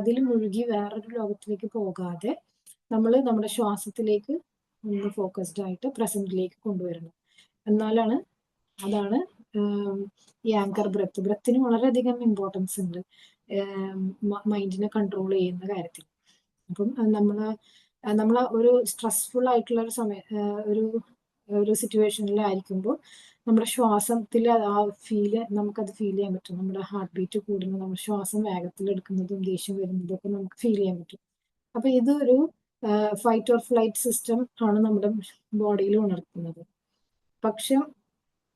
അതിൽ മുഴുകി വേറൊരു ലോകത്തിലേക്ക് പോകാതെ നമ്മൾ നമ്മുടെ ശ്വാസത്തിലേക്ക് ഒന്ന് ഫോക്കസ്ഡ് ആയിട്ട് പ്രസന്റിലേക്ക് കൊണ്ടുവരണം. എന്നാലാണ് അതാണ് ഈ ആങ്കർ ബ്രത്തിന് വളരെയധികം ഇമ്പോർട്ടൻസ് ഉണ്ട് മൈൻഡിനെ കൺട്രോൾ ചെയ്യുന്ന കാര്യത്തിൽ. അപ്പം നമ്മൾ ഒരു സ്ട്രെസ്ഫുൾ ആയിട്ടുള്ള ഒരു ഒരു സിറ്റുവേഷനിലായിരിക്കുമ്പോൾ നമ്മുടെ ശ്വാസത്തിൽ നമുക്കത് ഫീൽ ചെയ്യാൻ പറ്റും. നമ്മുടെ ഹാർട്ട് ബീറ്റ് കൂടുന്നത്, നമ്മുടെ ശ്വാസം വേഗത്തിൽ എടുക്കുന്നതും ദേഷ്യം വരുന്നതും ഒക്കെ നമുക്ക് ഫീൽ ചെയ്യാൻ പറ്റും. അപ്പൊ ഇതൊരു ഫൈറ്റ് ഓർ ഫ്ലൈറ്റ് സിസ്റ്റം ആണ് നമ്മുടെ ബോഡിയിൽ ഉണർത്തുന്നത്. പക്ഷെ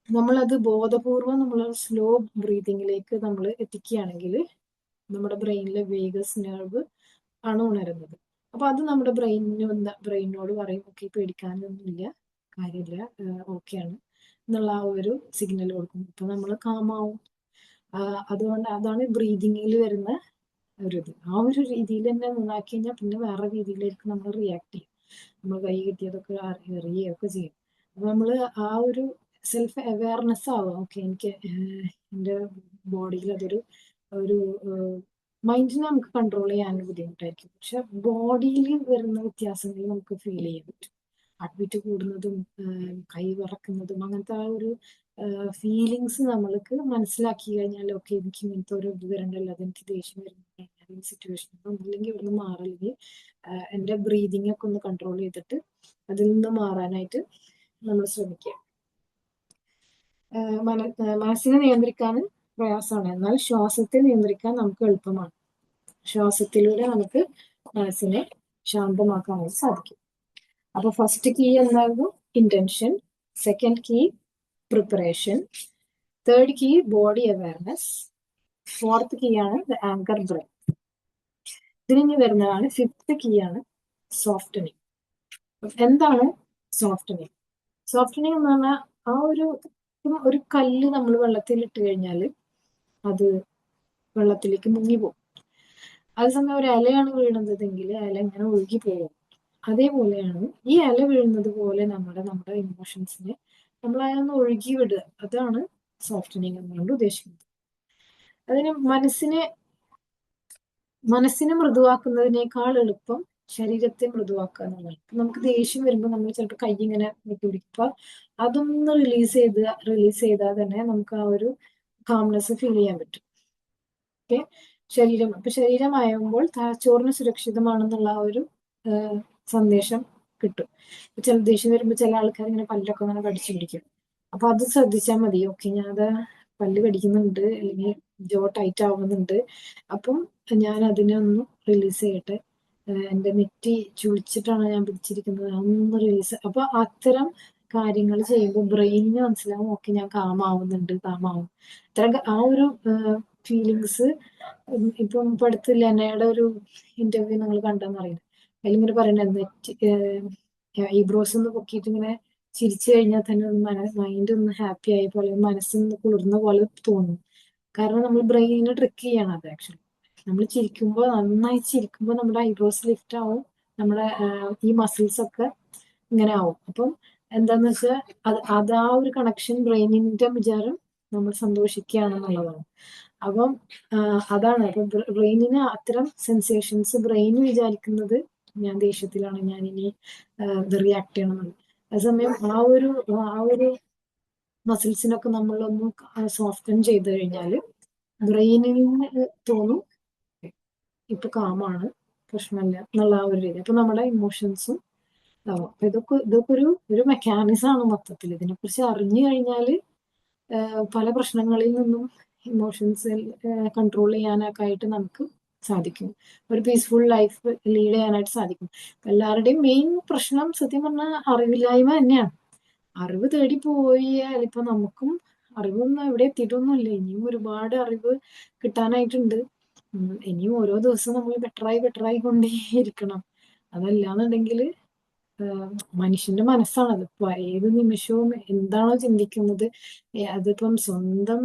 നമ്മളത് ബോധപൂർവം നമ്മൾ സ്ലോ ബ്രീതിങ്ങിലേക്ക് നമ്മൾ എത്തിക്കുകയാണെങ്കിൽ നമ്മുടെ ബ്രെയിനിലെ വേഗസ് നെർവ് ആണ് ഉണരുന്നത്. അപ്പൊ അത് നമ്മുടെ ബ്രെയിനോട് പറയും, ഓക്കെ പേടിക്കാനൊന്നുമില്ല, കാര്യമില്ല, ഓക്കെയാണ് എന്നുള്ള ആ ഒരു സിഗ്നൽ കൊടുക്കും. അപ്പൊ നമ്മൾ കാമാവും. അതുകൊണ്ട് അതാണ് ബ്രീതിങ്ങിൽ വരുന്ന ഒരിത്. ആ ഒരു രീതിയിൽ തന്നെ നന്നാക്കി കഴിഞ്ഞാൽ പിന്നെ വേറെ രീതിയിലേക്ക് നമ്മൾ റിയാക്ട് ചെയ്യും. നമ്മൾ കൈ കിട്ടിയതൊക്കെ എറിയുകയൊക്കെ ചെയ്യും. അപ്പൊ നമ്മൾ ആ ഒരു സെൽഫ് അവയർനെസ് ആവുക, ഓക്കെ എനിക്ക് എൻ്റെ ബോഡിയിൽ ഒരു മൈൻഡിനെ നമുക്ക് കൺട്രോൾ ചെയ്യാൻ ബുദ്ധിമുട്ടായിരിക്കും. പക്ഷെ ബോഡിയിൽ വരുന്ന വ്യത്യാസങ്ങൾ നമുക്ക് ഫീൽ ചെയ്യാൻ പറ്റും. ഹാർട്ട് ബീറ്റ് കൂടുന്നതും കൈ വിറക്കുന്നതും അങ്ങനത്തെ ആ ഒരു ഫീലിങ്സ് നമ്മൾക്ക് മനസ്സിലാക്കി കഴിഞ്ഞാൽ, ഓക്കെ എനിക്ക് ഇങ്ങനത്തെ ഒരു ഇത് വരണ്ടല്ലോ, അതെനിക്ക് ദേഷ്യം വരുന്ന സിറ്റുവേഷൻ ഒന്നില്ലെങ്കിൽ ഇവിടുന്ന് മാറില്ലെങ്കിൽ എൻ്റെ ബ്രീതിങ് ഒക്കെ ഒന്ന് കൺട്രോൾ ചെയ്തിട്ട് അതിൽ നിന്ന് മാറാനായിട്ട് നമ്മൾ ശ്രമിക്കുക. മനസ്സിനെ നിയന്ത്രിക്കാൻ പ്രയാസമാണ്, എന്നാൽ ശ്വാസത്തെ നിയന്ത്രിക്കാൻ നമുക്ക് എളുപ്പമാണ്. ശ്വാസത്തിലൂടെ നമുക്ക് മനസ്സിനെ ശാന്തമാക്കാനായിട്ട് സാധിക്കും. അപ്പൊ ഫസ്റ്റ് കീ എന്തായിരുന്നു? Intention. Second key preparation. Third key body awareness. Fourth key ആണ് ദ ആങ്കർ ബ്രെത്ത്. ഇതിന് വരുന്നതാണ് ഫിഫ്ത്ത് കീ ആണ് സോഫ്റ്റനിങ്. എന്താണ് സോഫ്റ്റനിങ്? സോഫ്റ്റനിങ് എന്ന് പറഞ്ഞാൽ ആ ഒരു കല്ല് നമ്മൾ വെള്ളത്തിൽ ഇട്ട് കഴിഞ്ഞാൽ അത് വെള്ളത്തിലേക്ക് മുങ്ങിപ്പോകും. അതേസമയം ഒരു ഇലയാണ് വീഴുന്നതെങ്കിൽ ഇല ഇങ്ങനെ ഒഴുകി പോകും. അതേപോലെയാണ് ഈ ഇല വീഴുന്നത് പോലെ നമ്മുടെ ഇമോഷൻസിനെ നമ്മൾ അതിനൊന്ന് ഒഴുകി വിടുക. അതാണ് സോഫ്റ്റനിങ് എന്നുകൊണ്ട് ഉദ്ദേശിക്കുന്നത്. അതിന് മനസ്സിനെ മൃദുവാക്കുന്നതിനേക്കാൾ എളുപ്പം ശരീരത്തെ മൃദുവാക്കുക എന്നുള്ളതാണ്. നമുക്ക് ദേഷ്യം വരുമ്പോൾ നമ്മൾ ചിലപ്പോൾ കൈ ഇങ്ങനെ നീക്കി പിടിക്കും. അപ്പൊ അതൊന്ന് റിലീസ് ചെയ്താൽ തന്നെ നമുക്ക് ആ ഒരു കാംനെസ് ഫീൽ ചെയ്യാൻ പറ്റും. ഓക്കെ, ശരീരമായുമ്പോൾ തലച്ചോറിന് സുരക്ഷിതമാണെന്നുള്ള ആ ഒരു സന്ദേശം കിട്ടും. ചില ദേഷ്യം വരുമ്പോൾ ചില ആൾക്കാർ ഇങ്ങനെ പല്ലൊക്കെ അങ്ങനെ കടിച്ചു പിടിക്കും. അപ്പൊ അത് ശ്രദ്ധിച്ചാൽ മതി. ഓക്കെ, ഞാനത് പല്ല് കടിക്കുന്നുണ്ട്, അല്ലെങ്കിൽ ജോ ടൈറ്റ് ആവുന്നുണ്ട്, അപ്പം ഞാൻ അതിനെ ഒന്ന് റിലീസ് ചെയ്യട്ടെ. എൻ്റെ നെറ്റി ചുളിച്ചിട്ടാണ് ഞാൻ പിടിച്ചിരിക്കുന്നത്, അതൊന്ന് റിലീസ്. അപ്പൊ അത്തരം കാര്യങ്ങൾ ചെയ്യുമ്പോൾ ബ്രെയിനിന് മനസ്സിലാവും, ഓക്കെ ഞാൻ കാമാവും. അത്തരം ആ ഒരു ഫീലിങ്സ് ഇപ്പം ഇപ്പൊ അടുത്ത് ലെനയുടെ ഒരു ഇന്റർവ്യൂ നിങ്ങൾ കണ്ടെന്നറിയില്ല. അതിലിങ്ങനെ പറയണത് നെറ്റ് ഐബ്രോസ് ഒന്ന് പൊക്കിയിട്ട് ഇങ്ങനെ ചിരിച്ചു കഴിഞ്ഞാൽ തന്നെ മൈൻഡ് ഒന്ന് ഹാപ്പി ആയ പോലെ, മനസ്സൊന്ന് കുളിർന്ന പോലെ തോന്നും. കാരണം നമ്മൾ ബ്രെയിനിനെ ട്രിക്ക് ചെയ്യണം അത്. ആക്ച്വലി നമ്മൾ നന്നായി ചിരിക്കുമ്പോൾ നമ്മുടെ ഐബ്രോസ് ലിഫ്റ്റ് ആവും, നമ്മുടെ ഈ മസിൽസ് ഒക്കെ ഇങ്ങനെ ആവും. അപ്പം എന്താന്ന് വെച്ചാൽ അത് ആ ഒരു കണക്ഷൻ ബ്രെയിനിന്റെ വിചാരം നമ്മൾ സന്തോഷിക്കുകയാണെന്നുള്ളതാണ്. അപ്പം അതാണ്. അപ്പൊ ബ്രെയിനിന് അത്തരം സെൻസേഷൻസ് ബ്രെയിൻ വിചാരിക്കുന്നത് ഞാൻ ദേഷ്യത്തിലാണ്, ഞാൻ ഇനി ഇത് റിയാക്ട് ചെയ്യണമെന്ന്. അതേസമയം ആ ഒരു മസിൽസിനൊക്കെ നമ്മളൊന്ന് സോഫ്റ്റൻ ചെയ്ത് കഴിഞ്ഞാൽ ബ്രെയിനിന് തോന്നും ഇപ്പൊ കാമാണ്, പ്രശ്നമില്ല എന്നുള്ള ആ ഒരു രീതി. അപ്പൊ നമ്മുടെ ഇമോഷൻസും ആവും. അപ്പൊ ഇതൊക്കെ ഒരു മെക്കാനിസം ആണ് മൊത്തത്തിൽ. ഇതിനെക്കുറിച്ച് അറിഞ്ഞു കഴിഞ്ഞാൽ പല പ്രശ്നങ്ങളിൽ നിന്നും ഇമോഷൻസ് കൺട്രോൾ ചെയ്യാനൊക്കെ ആയിട്ട് നമുക്ക് സാധിക്കും. ഒരു പീസ്ഫുൾ ലൈഫ് ലീഡ് ചെയ്യാനായിട്ട് സാധിക്കും. എല്ലാവരുടെയും മെയിൻ പ്രശ്നം സത്യം പറഞ്ഞാൽ അറിവില്ലായ്മ തന്നെയാണ്. അറിവ് തേടി പോയാൽ ഇപ്പൊ നമുക്കും അറിവൊന്നും എവിടെ എത്തിയിട്ടൊന്നുമില്ല. ഇനിയും ഒരുപാട് അറിവ് കിട്ടാനായിട്ടുണ്ട്. ഇനിയും ഓരോ ദിവസവും നമ്മൾ ബെറ്ററായി കൊണ്ടേയിരിക്കണം. അതല്ലാന്നുണ്ടെങ്കിൽ മനുഷ്യന്റെ മനസ്സാണത്. ഏത് നിമിഷവും എന്താണോ ചിന്തിക്കുന്നത്, അതിപ്പം സ്വന്തം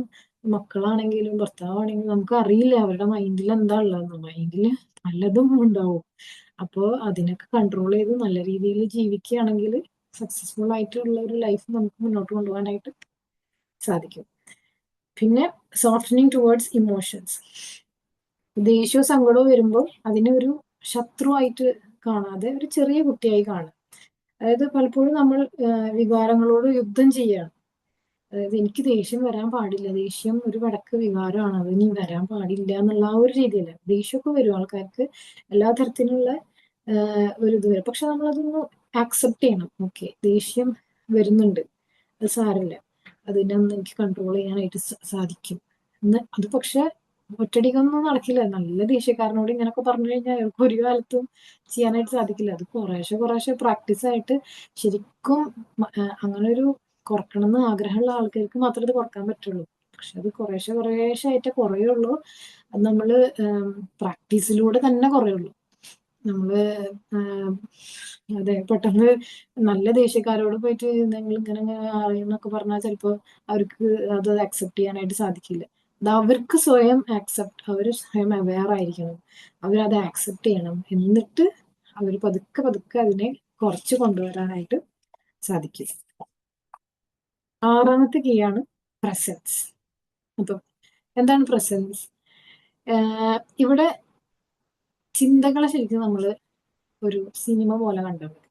മക്കളാണെങ്കിലും ഭർത്താവാണെങ്കിലും നമുക്ക് അറിയില്ല അവരുടെ മൈൻഡിൽ എന്താ ഉള്ളതെന്ന്. മൈൻഡിൽ പലതും ഉണ്ടാവും. അപ്പോൾ അതിനൊക്കെ കൺട്രോൾ ചെയ്ത് നല്ല രീതിയിൽ ജീവിക്കുകയാണെങ്കിൽ സക്സസ്ഫുൾ ആയിട്ടുള്ള ഒരു ലൈഫ് നമുക്ക് മുന്നോട്ട് കൊണ്ടുപോകാനായിട്ട് സാധിക്കും. പിന്നെ സോഫ്റ്റനിങ് ടുവേർഡ്സ് ഇമോഷൻസ്. ദേഷ്യവും സങ്കടവും വരുമ്പോൾ അതിനെ ഒരു ശത്രുവായിട്ട് കാണാതെ ഒരു ചെറിയ കുട്ടിയായി കാണുക. അതായത് പലപ്പോഴും നമ്മൾ വികാരങ്ങളോട് യുദ്ധം ചെയ്യാണ്. അതായത് എനിക്ക് ദേഷ്യം വരാൻ പാടില്ല, ദേഷ്യം ഒരു വടക്ക് വികാരമാണ്, അത് ഇനി വരാൻ പാടില്ല എന്നുള്ള ആ ഒരു രീതിയിൽ ദേഷ്യമൊക്കെ വരും ആൾക്കാർക്ക്. എല്ലാ തരത്തിലുള്ള ഒരു ഇത് വരും. പക്ഷെ നമ്മളതൊന്ന് ആക്സെപ്റ്റ് ചെയ്യണം. ഓക്കെ, ദേഷ്യം വരുന്നുണ്ട്, അത് സാരമില്ല, അതിനെ ഒന്ന് എനിക്ക് കൺട്രോൾ ചെയ്യാനായിട്ട് സാധിക്കും എന്ന്. അത് പക്ഷെ ഒറ്റടിക്കൊന്നും നടക്കില്ല. നല്ല ദേഷ്യക്കാരനോട് ഇങ്ങനെയൊക്കെ പറഞ്ഞു കഴിഞ്ഞാൽ അയാൾക്ക് ഒരു കാലത്തും ചെയ്യാനായിട്ട് സാധിക്കില്ല. അത് കുറേശ്ശെ പ്രാക്ടീസ് ആയിട്ട് ശരിക്കും അങ്ങനെ ഒരു കുറക്കണം എന്ന് ആഗ്രഹമുള്ള ആൾക്കാർക്ക് മാത്രമേ ഇത് കുറക്കാൻ പറ്റുള്ളൂ. പക്ഷെ അത് കുറേശ്ശെ ആയിട്ടേ കുറയുള്ളൂ. അത് നമ്മള് പ്രാക്ടീസിലൂടെ തന്നെ കുറയുള്ളൂ. നമ്മള് അതെ, പെട്ടെന്ന് നല്ല ദേഷ്യക്കാരോട് പോയിട്ട് നിങ്ങൾ ഇങ്ങനെ അറിയുന്നൊക്കെ പറഞ്ഞാൽ ചിലപ്പോൾ അവർക്ക് അത് അക്സെപ്റ്റ് ചെയ്യാനായിട്ട് സാധിക്കില്ല. അത് അവർക്ക് സ്വയം അവർ സ്വയം അവെയർ ആയിരിക്കണം. അവരത് ആക്സെപ്റ്റ് ചെയ്യണം. എന്നിട്ട് അവർ പതുക്കെ അതിനെ കുറച്ച് കൊണ്ടുവരാനായിട്ട് സാധിക്കും. 6ാമത്തെ കീ ആണ് പ്രസൻസ്. അപ്പം എന്താണ് പ്രസൻസ്? ഇവിടെ ചിന്തകളെ ശരിക്കും നമ്മൾ ഒരു സിനിമ പോലെ കണ്ടാൽ മതി.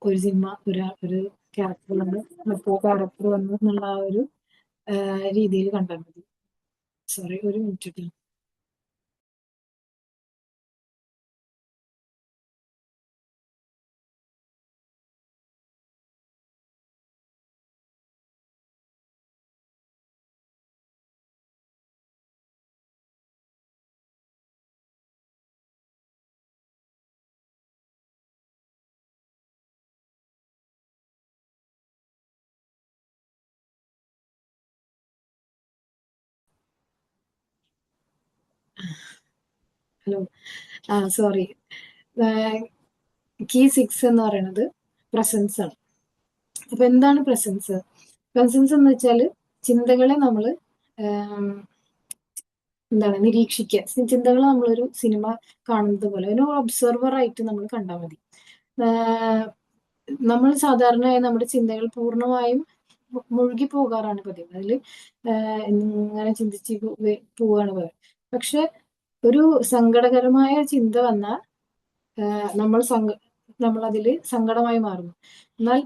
ഒരു സിനിമ ഒരു ക്യാരക്ടർ വന്ന് ക്യാരക്ടർ വന്നു എന്നുള്ള ആ ഒരു രീതിയിൽ കണ്ടാൽ മതി. സോറി, ഒരു മിനിറ്റ്. Hello, sorry. കീ 6 എന്ന് പറയുന്നത് പ്രസൻസ് ആണ്. അപ്പൊ എന്താണ് പ്രസൻസ്? പ്രസൻസ് എന്ന് വെച്ചാൽ ചിന്തകളെ നമ്മൾ നിരീക്ഷിക്കുക. ചിന്തകൾ നമ്മളൊരു സിനിമ കാണുന്നത് പോലെ ഒരു ഒബ്സർവർ ആയിട്ട് നമ്മൾ കണ്ടാൽ മതി. നമ്മൾ സാധാരണയായി നമ്മുടെ ചിന്തകൾ പൂർണ്ണമായും മുഴുകി പോകാറാണ് പതിവ്. അതിൽ ഇങ്ങനെ ചിന്തിച്ച് പോവാണ് പതിവ്. പക്ഷെ ഒരു സങ്കടകരമായ ചിന്ത വന്നാൽ നമ്മൾ അതിൽ സങ്കടമായി മാറുന്നു. എന്നാൽ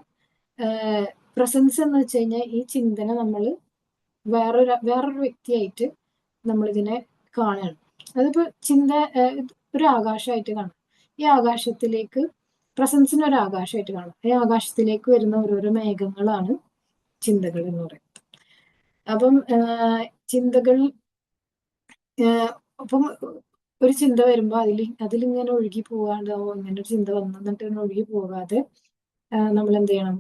പ്രസൻസ് എന്ന് വെച്ച് കഴിഞ്ഞാൽ ഈ ചിന്തനെ നമ്മൾ വേറൊരു വ്യക്തിയായിട്ട് നമ്മളിതിനെ കാണുകയാണ്. അതിപ്പോ ഒരു ആകാശമായിട്ട് കാണാം. ഈ ആകാശത്തിലേക്ക് പ്രസൻസിന് ഒരു ആകാശമായിട്ട് കാണാം. ഈ ആകാശത്തിലേക്ക് വരുന്ന ഓരോരോ മേഘങ്ങളാണ് ചിന്തകൾ എന്ന് പറയുന്നത്. അപ്പം ചിന്തകൾ അപ്പം ഒരു ചിന്ത വരുമ്പോൾ അതിലിങ്ങനെ ഒഴുകി പോകാണ്ടാവോ, ഇങ്ങനെ ഒരു ചിന്ത വന്നിട്ട് ഒഴുകി പോകാതെ നമ്മൾ എന്ത് ചെയ്യണം?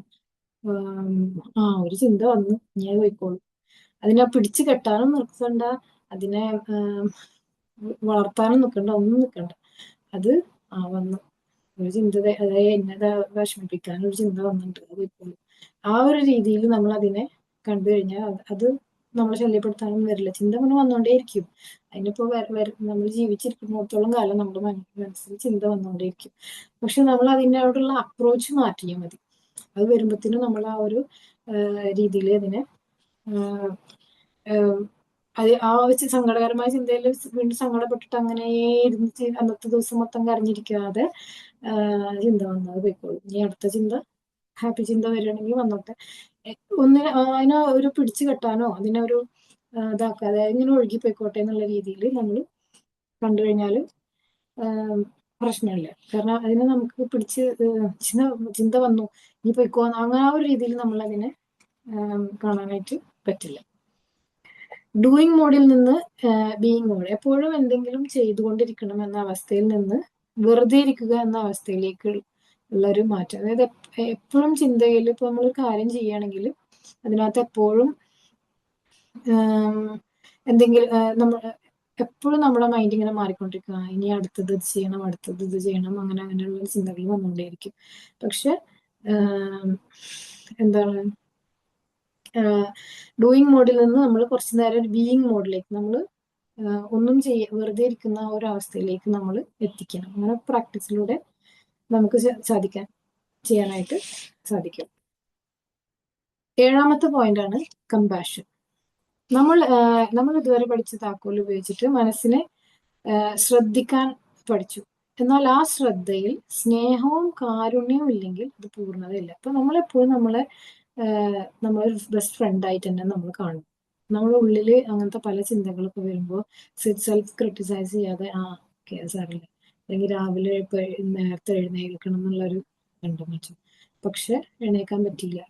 ഒരു ചിന്ത വന്നു, ഞാൻ പോയിക്കോളും. അതിനെ പിടിച്ചു കെട്ടാനും നിൽക്കണ്ട, അതിനെ വളർത്താനും നിൽക്കണ്ട, ഒന്നും നിൽക്കണ്ട. അത് വന്നു ഒരു ചിന്ത, അതായത് എന്നെ വിഷമിപ്പിക്കാൻ ഒരു ചിന്ത വന്നിട്ടുണ്ട്, അത് പോയിക്കോളും. ആ ഒരു രീതിയിൽ നമ്മൾ അതിനെ കണ്ടു കഴിഞ്ഞാൽ അത് നമ്മളെ ശല്യപ്പെടുത്താനൊന്നും വരില്ല. ചിന്ത അങ്ങനെ വന്നുകൊണ്ടേയിരിക്കും. അതിനിപ്പോ നമ്മൾ ജീവിച്ചിരിക്കുന്നിടത്തോളം കാലം നമ്മുടെ മനസ്സിൽ ചിന്ത വന്നുകൊണ്ടേയിരിക്കും. പക്ഷെ നമ്മൾ അതിനോടുള്ള അപ്രോച്ച് മാറ്റിയാൽ മതി. അത് വരുമ്പത്തിനും നമ്മൾ ആ ഒരു രീതിയിൽ അതിനെ വെച്ച് സങ്കടകരമായ ചിന്തയിൽ വീണ്ടും സങ്കടപ്പെട്ടിട്ട് അങ്ങനെ ഇരുന്ന് അന്നത്തെ ദിവസം മൊത്തം കരഞ്ഞിരിക്കാതെ ചിന്ത വന്നത് പോയിക്കോളും. ഇനി അടുത്ത ചിന്ത ഹാപ്പി ചിന്ത വരികയാണെങ്കിൽ വന്നോട്ടെ. അതിനെ ഒരു പിടിച്ചു കെട്ടാനോ അതിനെ ഒരു ഇതാക്കാതെ ഇങ്ങനെ ഒഴുകി പോയിക്കോട്ടെ എന്നുള്ള രീതിയിൽ നമ്മൾ കണ്ടു കഴിഞ്ഞാൽ പ്രശ്നമില്ല. കാരണം അതിനെ നമുക്ക് പിടിച്ച് ചിന്ത വന്നു ഇനി പോയിക്കോ അങ്ങനെ ആ ഒരു രീതിയിൽ നമ്മൾ അതിനെ കാണാനായിട്ട് പറ്റില്ല. ഡൂയിങ് മോഡിൽ നിന്ന് ബീയിങ് മോഡ്, എപ്പോഴും എന്തെങ്കിലും ചെയ്തുകൊണ്ടിരിക്കണം എന്ന അവസ്ഥയിൽ നിന്ന് വെറുതെ ഇരിക്കുക എന്ന അവസ്ഥയിലേക്ക് ഉള്ള ഒരു മാറ്റം. അതായത് എപ്പോഴും ചിന്തയിൽ, ഇപ്പൊ നമ്മളൊരു കാര്യം ചെയ്യുകയാണെങ്കിൽ അതിനകത്ത് എപ്പോഴും എന്തെങ്കിലും നമ്മൾ എപ്പോഴും നമ്മുടെ മൈൻഡ് ഇങ്ങനെ മാറിക്കൊണ്ടിരിക്കുക, ഇനി അടുത്തത് ഇത് ചെയ്യണം, അടുത്തത് ഇത് ചെയ്യണം, അങ്ങനെ അങ്ങനെയുള്ള ചിന്തകൾ വന്നുകൊണ്ടേയിരിക്കും. പക്ഷെ എന്താണ്, ഡൂയിങ് മോഡിൽ നിന്ന് നമ്മൾ കുറച്ചു നേരം ഒരു ബീയിങ് മോഡിലേക്ക് നമ്മൾ ഒന്നും വെറുതെ ഇരിക്കുന്ന ഒരവസ്ഥയിലേക്ക് നമ്മൾ എത്തിക്കണം. അങ്ങനെ പ്രാക്ടീസിലൂടെ നമുക്ക് ചെയ്യാനായിട്ട് സാധിക്കും. 7ാമത്തെ പോയിന്റ് ആണ് കമ്പാഷൻ. നമ്മൾ ഇതുവരെ പഠിച്ച താക്കോൽ ഉപയോഗിച്ചിട്ട് മനസ്സിനെ ശ്രദ്ധിക്കാൻ പഠിച്ചു. എന്നാൽ ആ ശ്രദ്ധയിൽ സ്നേഹവും കാരുണ്യവും ഇല്ലെങ്കിൽ അത് പൂർണ്ണതയില്ല. അപ്പൊ നമ്മളെപ്പോഴും നമ്മളൊരു ബെസ്റ്റ് ഫ്രണ്ട് ആയിട്ട് തന്നെ നമ്മൾ കാണും. നമ്മുടെ ഉള്ളിൽ അങ്ങനത്തെ പല ചിന്തകളൊക്കെ വരുമ്പോൾ സെൽഫ് ക്രിട്ടിസൈസ് ചെയ്യാതെ ഓക്കെ സാറില്ല, അല്ലെങ്കിൽ രാവിലെ നേരത്തെ എഴുന്നേൽക്കണം എന്നുള്ളൊരു കണ്ടുമാറ്റം, പക്ഷെ എഴുന്നേക്കാൻ പറ്റിയില്ല,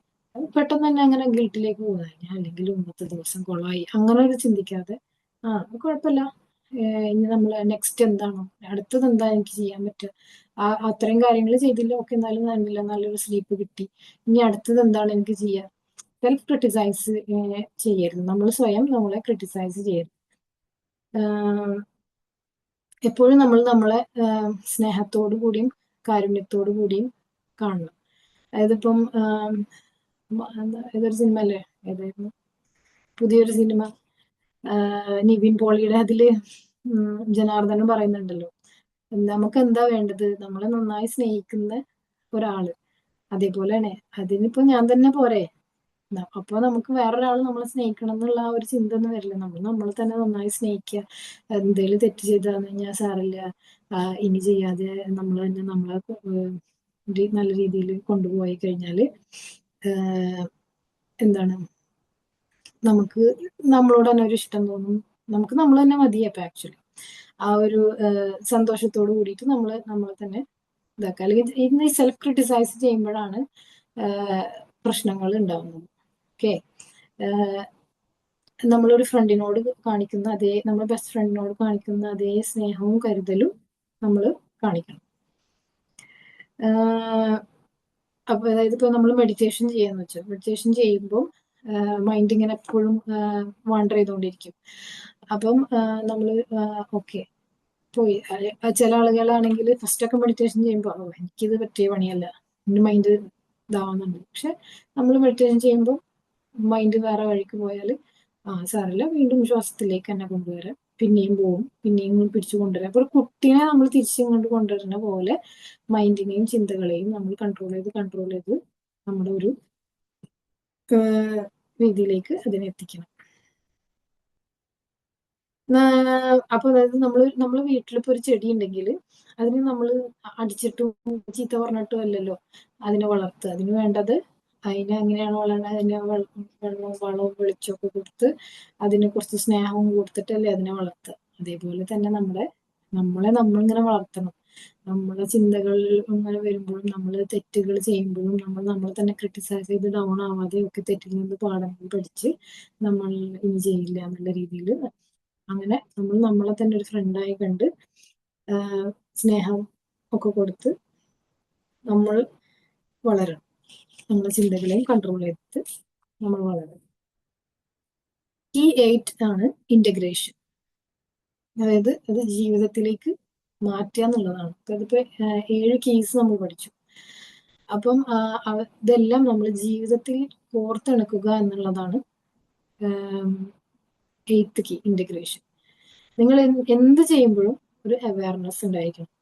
പെട്ടെന്ന് തന്നെ അങ്ങനെ ഗിൽട്ടിലേക്ക് പോകുന്നത്, ഞാൻ അല്ലെങ്കിൽ ഇന്നത്തെ ദിവസം കൊളായി, അങ്ങനെ ഒരു ചിന്തിക്കാതെ കുഴപ്പമില്ല, ഇനി നമ്മൾ നെക്സ്റ്റ് എന്താണോ, അടുത്തത് എന്താ എനിക്ക് ചെയ്യാൻ പറ്റുക, അത്രയും കാര്യങ്ങൾ ചെയ്തില്ല, ഓക്കെ എന്നാലും നന്നില്ല, നല്ലൊരു സ്ലീപ്പ് കിട്ടി, ഇനി അടുത്തത് എന്താണ് എനിക്ക് ചെയ്യുക. സെൽഫ് ക്രിട്ടിസൈസ് ചെയ്യരുത്, നമ്മൾ സ്വയം നമ്മളെ ക്രിട്ടിസൈസ് ചെയ്യരുത്. എപ്പോഴും നമ്മൾ നമ്മളെ സ്നേഹത്തോടു കൂടിയും കാരുണ്യത്തോടു കൂടിയും കാണണം. അതായത് ഇപ്പം ഏതൊരു സിനിമ അല്ലേ, ഏതായിരുന്നു പുതിയൊരു സിനിമ, നിവിൻ പോളിയുടെ, അതില് ജനാർദ്ദനം പറയുന്നുണ്ടല്ലോ, നമുക്ക് എന്താ വേണ്ടത്, നമ്മളെ നന്നായി സ്നേഹിക്കുന്ന ഒരാള്, അതേപോലെയാണ് അതിനിപ്പോ ഞാൻ തന്നെ പോരെ, അപ്പൊ നമുക്ക് വേറൊരാൾ നമ്മളെ സ്നേഹിക്കണം എന്നുള്ള ആ ഒരു ചിന്ത ഒന്നും വരില്ല. നമ്മൾ തന്നെ നന്നായി സ്നേഹിക്കുക, എന്തെങ്കിലും തെറ്റ് ചെയ്താന്ന് കഴിഞ്ഞാൽ സാറില്ല, ഇനി ചെയ്യാതെ നമ്മൾ തന്നെ നമ്മളെ നല്ല രീതിയിൽ കൊണ്ടുപോയി കഴിഞ്ഞാല് എന്താണ്, നമുക്ക് നമ്മളോട് തന്നെ ഒരു ഇഷ്ടം തോന്നും, നമുക്ക് നമ്മൾ തന്നെ മതിയപ്പോ ആക്ച്വലി ആ ഒരു സന്തോഷത്തോട് കൂടിയിട്ട് നമ്മളെ തന്നെ ഇതാക്കുക. അല്ലെങ്കിൽ ഇന്ന് ഈ സെൽഫ് ക്രിട്ടിസൈസ് ചെയ്യുമ്പോഴാണ് പ്രശ്നങ്ങൾ ഉണ്ടാവുന്നത്. ഓക്കെ, നമ്മളൊരു ഫ്രണ്ടിനോട് കാണിക്കുന്ന അതേ, നമ്മുടെ ബെസ്റ്റ് ഫ്രണ്ടിനോട് കാണിക്കുന്ന അതേ സ്നേഹവും കരുതലും നമ്മൾ കാണിക്കണം. അപ്പൊ അതായത് ഇപ്പൊ നമ്മൾ മെഡിറ്റേഷൻ ചെയ്യാന്ന് വെച്ചാൽ, മെഡിറ്റേഷൻ ചെയ്യുമ്പോൾ മൈൻഡ് ഇങ്ങനെ എപ്പോഴും വാണ്ടർ ചെയ്തുകൊണ്ടിരിക്കും. അപ്പം നമ്മൾ ഓക്കെ പോയി, ചില ആളുകളാണെങ്കിൽ ഫസ്റ്റൊക്കെ മെഡിറ്റേഷൻ ചെയ്യുമ്പോൾ എനിക്കിത് പറ്റിയ പണിയല്ല, എൻ്റെ മൈൻഡ് ഇതാവുന്നുണ്ട്. പക്ഷെ നമ്മൾ മെഡിറ്റേഷൻ ചെയ്യുമ്പോൾ മൈൻഡ് വേറെ വഴിക്ക് പോയാൽ സാറില്ല, വീണ്ടും ശ്വാസത്തിലേക്ക് തന്നെ കൊണ്ടുവരാം, പിന്നെയും പോവും, പിന്നെയും പിടിച്ചു കൊണ്ടുവരാം. അപ്പൊ ഒരു കുട്ടീനെ നമ്മൾ തിരിച്ചിങ്ങോട്ട് കൊണ്ടുവരുന്ന പോലെ മൈൻഡിനെയും ചിന്തകളെയും നമ്മൾ കൺട്രോൾ ചെയ്ത് നമ്മുടെ ഒരു രീതിയിലേക്ക് അതിനെ എത്തിക്കണം. അപ്പൊ അതായത് നമ്മള് വീട്ടിലിപ്പോ ഒരു ചെടി ഉണ്ടെങ്കിൽ അതിന് നമ്മൾ അടിച്ചിട്ടും ചീത്ത പറഞ്ഞിട്ടും അല്ലല്ലോ അതിനെ വളർത്തുക. അതിന് വേണ്ടത് അതിനെ എങ്ങനെയാണ് വളരുന്നത്, അതിനെ വെള്ളവും വളവും വെളിച്ചമൊക്കെ കൊടുത്ത് അതിനെ കുറച്ച് സ്നേഹവും കൊടുത്തിട്ടല്ലേ അതിനെ വളർത്തുക. അതേപോലെ തന്നെ നമ്മളിങ്ങനെ വളർത്തണം. നമ്മളെ ചിന്തകൾ ഇങ്ങനെ വരുമ്പോഴും, നമ്മൾ തെറ്റുകൾ ചെയ്യുമ്പോഴും നമ്മൾ തന്നെ ക്രിട്ടിസൈസ് ചെയ്ത് ഡൗൺ ആവാതെ ഒക്കെ തെറ്റിൽ നിന്ന് പാഠങ്ങൾ പഠിച്ച് നമ്മൾ ഇനി ചെയ്യില്ല എന്നുള്ള രീതിയിൽ അങ്ങനെ നമ്മളെ തന്നെ ഒരു ഫ്രണ്ടായി കണ്ട് സ്നേഹം ഒക്കെ കൊടുത്ത് നമ്മൾ വളരണം. നമ്മുടെ ചിന്തകളെയും കൺട്രോൾ ചെയ്തിട്ട് നമ്മൾ വളരണം. T8 ആണ് ഇന്റഗ്രേഷൻ. അതായത് അത് ജീവിതത്തിലേക്ക് മാറ്റുക എന്നുള്ളതാണ്. അതിപ്പോ 7 കീസ് നമ്മൾ പഠിച്ചു. അപ്പം ഇതെല്ലാം നമ്മൾ ജീവിതത്തിൽ കോർത്തിണക്കുക എന്നുള്ളതാണ് 8th കീ, ഇന്റഗ്രേഷൻ. നിങ്ങൾ എന്ത് ചെയ്യുമ്പോഴും ഒരു അവയർനെസ് ഉണ്ടായിരിക്കണം.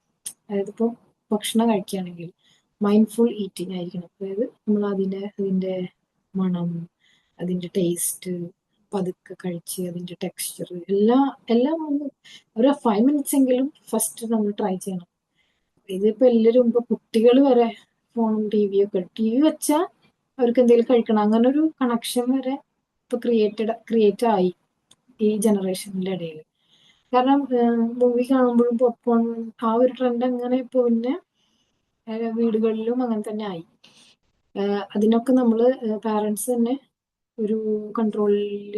അതായത് ഇപ്പം ഭക്ഷണം കഴിക്കുകയാണെങ്കിൽ മൈൻഡ്ഫുൾ ഈറ്റിംഗ് ആയിരിക്കണം. അതായത് നമ്മൾ അതിന്റെ മണം, അതിന്റെ ടേസ്റ്റ് പതുക്കെ കഴിച്ച് അതിന്റെ ടെക്സ്ചർ എല്ലാം ഒന്ന് ഒരു 5 മിനിറ്റ്സ് എങ്കിലും ഫസ്റ്റ് നമ്മൾ ട്രൈ ചെയ്യണം. ഇതിപ്പോ എല്ലാവരും ഇപ്പൊ കുട്ടികൾ വരെ ഫോണും ടി വി വെച്ചാൽ അവർക്ക് എന്തെങ്കിലും കഴിക്കണം, അങ്ങനെ ഒരു കണക്ഷൻ വരെ ഇപ്പൊ ക്രിയേറ്റ് ആയി ഈ ജനറേഷനിന്റെ ഇടയിൽ. കാരണം മൂവി കാണുമ്പോഴും പോപ്കോൺ ആ ഒരു ട്രെൻഡ് അങ്ങനെ ഇപ്പൊ പിന്നെ വീടുകളിലും അങ്ങനെ തന്നെ ആയി. അതിനൊക്കെ നമ്മൾ പാരന്റ്സ് തന്നെ ഒരു കൺട്രോളിൽ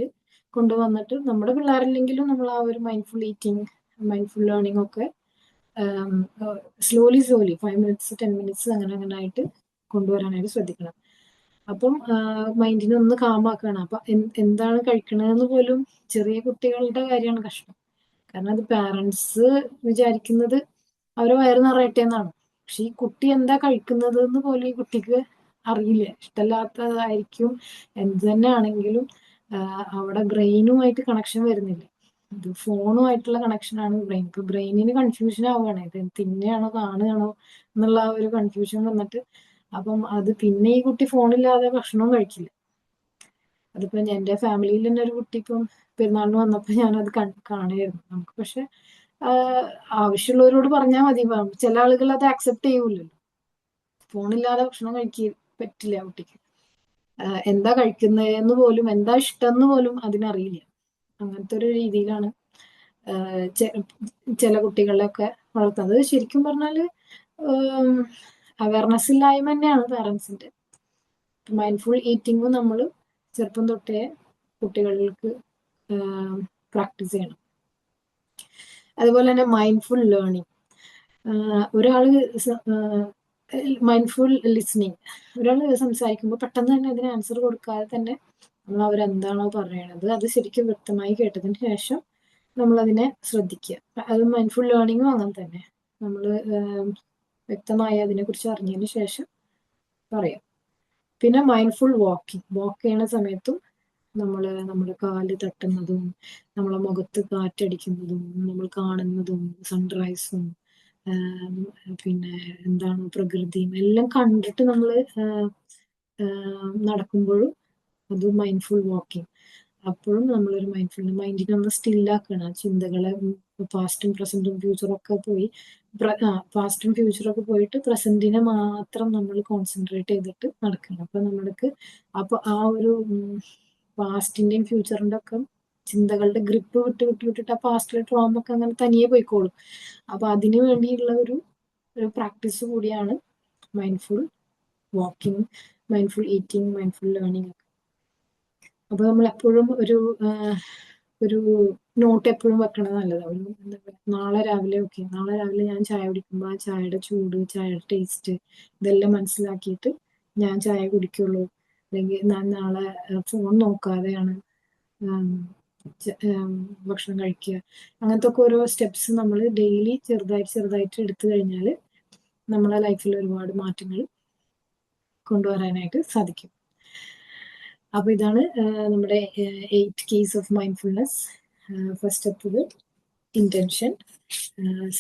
കൊണ്ടുവന്നിട്ട് നമ്മുടെ പിള്ളേരില്ലെങ്കിലും നമ്മൾ ആ ഒരു മൈൻഡ്ഫുൾ ഈറ്റിംഗ്, മൈൻഡ്ഫുൾ ലേണിംഗ് ഒക്കെ സ്ലോലി 5 മിനിറ്റ്സ് 10 മിനിറ്റ്സ് അങ്ങനെ ആയിട്ട് കൊണ്ടുവരാനായിട്ട് ശ്രദ്ധിക്കണം. അപ്പം മൈൻഡിനെ ഒന്ന് കാമാക്കുകയാണ്. അപ്പൊ എന്താണ് കഴിക്കണതെന്ന് പോലും ചെറിയ കുട്ടികളുടെ കാര്യമാണ് കഷ്ടം. കാരണം അത് പാരന്റ്സ് വിചാരിക്കുന്നത് അവരെ വയറ് നിറയട്ടെ എന്നാണ്. പക്ഷെ ഈ കുട്ടി എന്താ കഴിക്കുന്നത് എന്ന് പോലും ഈ കുട്ടിക്ക് അറിയില്ല. ഇഷ്ടമല്ലാത്തതായിരിക്കും. എന്ത് തന്നെ ആണെങ്കിലും അവിടെ ബ്രെയിനുമായിട്ട് കണക്ഷൻ വരുന്നില്ല. ഇത് ഫോണുമായിട്ടുള്ള കണക്ഷനാണ് ബ്രെയിൻ. ഇപ്പൊ ബ്രെയിനിന് കൺഫ്യൂഷൻ ആവുകയാണ്. ഇത് തിന്നെയാണോ കാണുകയാണോ എന്നുള്ള ആ ഒരു കൺഫ്യൂഷൻ വന്നിട്ട് അപ്പം അത് പിന്നെ ഈ കുട്ടി ഫോണില്ലാതെ ഭക്ഷണവും കഴിക്കില്ല. അതിപ്പോ എന്റെ ഫാമിലിയിൽ തന്നെ ഒരു കുട്ടി ഇപ്പം പെരുന്നാളിന് വന്നപ്പോൾ ഞാനത് കാണുകയായിരുന്നു. നമുക്ക് പക്ഷെ ആവശ്യമുള്ളവരോട് പറഞ്ഞാൽ മതി. ചില ആളുകൾ അത് ആക്സെപ്റ്റ് ചെയ്യൂലല്ലോ. ഫോണില്ലാതെ ഭക്ഷണം കഴിക്കാൻ പറ്റില്ല കുട്ടിക്ക്. എന്താ കഴിക്കുന്നതെന്ന് പോലും, എന്താ ഇഷ്ടം എന്ന് പോലും അതിനറിയില്ല. അങ്ങനത്തെ ഒരു രീതിയിലാണ് ചില കുട്ടികളെയൊക്കെ വളർത്തുന്നത്. അത് ശരിക്കും പറഞ്ഞാല് അവയർനെസ് ഇല്ലായ്മ തന്നെയാണ് പാരൻസിന്റെ. മൈൻഡ്ഫുൾ ഈറ്റിംഗ് നമ്മൾ ചെറുപ്പം തൊട്ടേ കുട്ടികൾക്ക് പ്രാക്ടീസ് ചെയ്യണം. അതുപോലെ തന്നെ മൈൻഡ്ഫുൾ ലേണിംഗ്. ഒരാള് മൈൻഡ്ഫുൾ ലിസണിങ്. ഒരാൾ സംസാരിക്കുമ്പോൾ പെട്ടെന്ന് തന്നെ അതിന് ആൻസർ കൊടുക്കാതെ തന്നെ നമ്മൾ അവരെന്താണോ പറയണത് അത് ശരിക്കും വ്യക്തമായി കേട്ടതിന് ശേഷം നമ്മളതിനെ ശ്രദ്ധിക്കുക. അത് മൈൻഡ്ഫുൾ ലേണിംഗും അങ്ങനെ തന്നെ. നമ്മൾ വ്യക്തമായി അതിനെക്കുറിച്ച് അറിഞ്ഞതിന് ശേഷം പറയാം. പിന്നെ മൈൻഡ്ഫുൾ വാക്ക് ചെയ്യണ സമയത്തും നമ്മൾ നമ്മുടെ കാല് തട്ടുന്നതും നമ്മളെ മുഖത്ത് കാറ്റടിക്കുന്നതും നമ്മൾ കാണുന്നതും സൺറൈസും പിന്നെ എന്താണ് പ്രകൃതിയും എല്ലാം കണ്ടിട്ട് നമ്മൾ നടക്കുമ്പോഴും അത് മൈൻഡ്ഫുൾ വാക്കിംഗ്. അപ്പോഴും നമ്മളൊരു മൈൻഡിനെ ഒന്ന് സ്റ്റില്ലാക്കണം. ചിന്തകളെ പാസ്റ്റും പ്രസന്റും ഫ്യൂച്ചറും ഒക്കെ പോയി പാസ്റ്റും ഫ്യൂച്ചറൊക്കെ പോയിട്ട് പ്രസന്റിനെ മാത്രം നമ്മൾ കോൺസെൻട്രേറ്റ് ചെയ്തിട്ട് നടക്കണം. അപ്പൊ നമ്മൾക്ക് അപ്പൊ ആ ഒരു പാസ്റ്റിന്റെയും ഫ്യൂച്ചറിന്റെ ഒക്കെ ചിന്തകളുടെ ഗ്രിപ്പ് വിട്ടിട്ട് ആ പാസ്റ്റിലെ ട്രോമ ഒക്കെ അങ്ങനെ തനിയെ പോയിക്കോളും. അപ്പൊ അതിനു വേണ്ടിയുള്ള ഒരു പ്രാക്ടീസ് കൂടിയാണ് mindful walking, mindful eating, mindful learning ഒക്കെ. അപ്പൊ നമ്മൾ എപ്പോഴും ഒരു നോട്ട് എപ്പോഴും വെക്കണത് നല്ലതാണ്. നാളെ രാവിലെ ഞാൻ ചായ കുടിക്കുമ്പോൾ ആ ചായയുടെ ചൂട്, ചായയുടെ ടേസ്റ്റ് ഇതെല്ലാം മനസ്സിലാക്കിയിട്ട് ഞാൻ ചായ കുടിക്കുള്ളൂ. അല്ലെങ്കിൽ ഞാൻ നാളെ ഫോൺ നോക്കാതെയാണ് ഭക്ഷണം കഴിക്കുക. അങ്ങനത്തെ ഒക്കെ ഓരോ സ്റ്റെപ്സ് നമ്മൾ ഡെയിലി ചെറുതായിട്ട് എടുത്തു കഴിഞ്ഞാൽ നമ്മളെ ലൈഫിൽ ഒരുപാട് മാറ്റങ്ങൾ കൊണ്ടുവരാനായിട്ട് സാധിക്കും. അപ്പൊ ഇതാണ് നമ്മുടെ 8 keys ഓഫ് മൈൻഡ്ഫുൾനെസ്. ഫസ്റ്റത്തത് intention,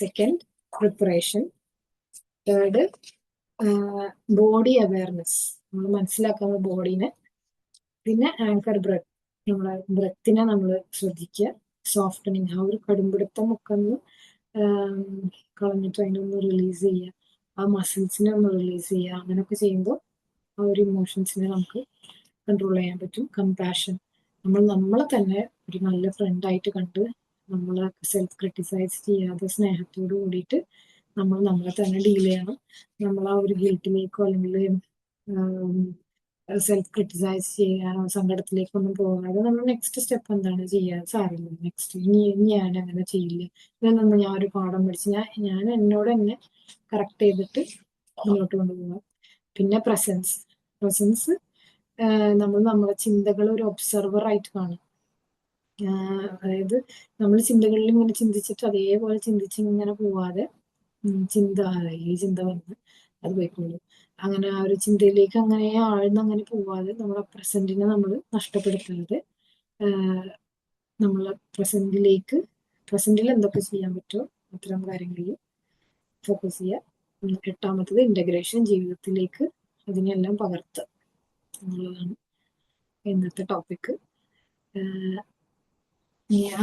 second preparation, third body awareness, നമ്മൾ മനസ്സിലാക്കുന്ന ബോഡീനെ. പിന്നെ ആങ്കർ ബ്രെത്ത്, നമ്മളെ ബ്രെത്തിനെ നമ്മൾ ശ്രദ്ധിക്കുക. സോഫ്റ്റനിങ്, ആ ഒരു കടുംപിടുത്തം ഒക്കെ ഒന്ന് കളഞ്ഞിട്ട് അതിനൊന്ന് റിലീസ് ചെയ്യുക. ആ മസിൽസിനെ ഒന്ന് റിലീസ് ചെയ്യുക. അങ്ങനെയൊക്കെ ചെയ്യുമ്പോൾ ആ ഒരു ഇമോഷൻസിനെ നമുക്ക് കൺട്രോൾ ചെയ്യാൻ പറ്റും. കമ്പാഷൻ, നമ്മളെ തന്നെ ഒരു നല്ല ഫ്രണ്ടായിട്ട് കണ്ട് നമ്മളെ സെൽഫ് ക്രിട്ടിസൈസ് ചെയ്യാതെ സ്നേഹത്തോട് കൂടിയിട്ട് നമ്മളെ തന്നെ ഡീൽ ചെയ്യണം. നമ്മൾ ആ ഒരു ഗിൽറ്റിലേക്കോ അല്ലെങ്കിൽ സെൽഫ് ക്രിട്ടിസൈസ് ചെയ്യാനോ സങ്കടത്തിലേക്കൊന്നും പോകാതെ നമ്മൾ നെക്സ്റ്റ് സ്റ്റെപ്പ് എന്താണ് ചെയ്യാൻ സാറില്ല, നെക്സ്റ്റ് ഇനി ഞാൻ അങ്ങനെ ചെയ്യില്ല, ഇതിൽ നിന്ന് ഞാൻ ഒരു പാഠം പഠിച്ച് ഞാൻ എന്നോട് തന്നെ കറക്റ്റ് ചെയ്തിട്ട് മുന്നോട്ട് കൊണ്ടുപോകാം. പിന്നെ പ്രസൻസ് നമ്മൾ നമ്മുടെ ചിന്തകൾ ഒരു ഒബ്സർവർ ആയിട്ട് കാണും. അതായത് നമ്മൾ ചിന്തകളിൽ ഇങ്ങനെ ചിന്തിച്ചിട്ട് അതേപോലെ ചിന്തിച്ച് ഇങ്ങനെ പോവാതെ ഈ ചിന്ത വന്ന് അത് പോയിക്കൊള്ളു. അങ്ങനെ ആ ഒരു ചിന്തയിലേക്ക് അങ്ങനെ ആഴ്ന്നങ്ങനെ പോവാതെ നമ്മളെ പ്രസന്റിനെ നമ്മൾ നഷ്ടപ്പെടുത്താതെ നമ്മളെ പ്രസന്റിൽ എന്തൊക്കെ ചെയ്യാൻ പറ്റുമോ അത്തരം കാര്യങ്ങളിൽ ഫോക്കസ് ചെയ്യുക. എട്ടാമത്തത് ഇന്റഗ്രേഷൻ, ജീവിതത്തിലേക്ക് അതിനെല്ലാം പകർത്തുക എന്നുള്ളതാണ് ഇന്നത്തെ ടോപ്പിക്ക്.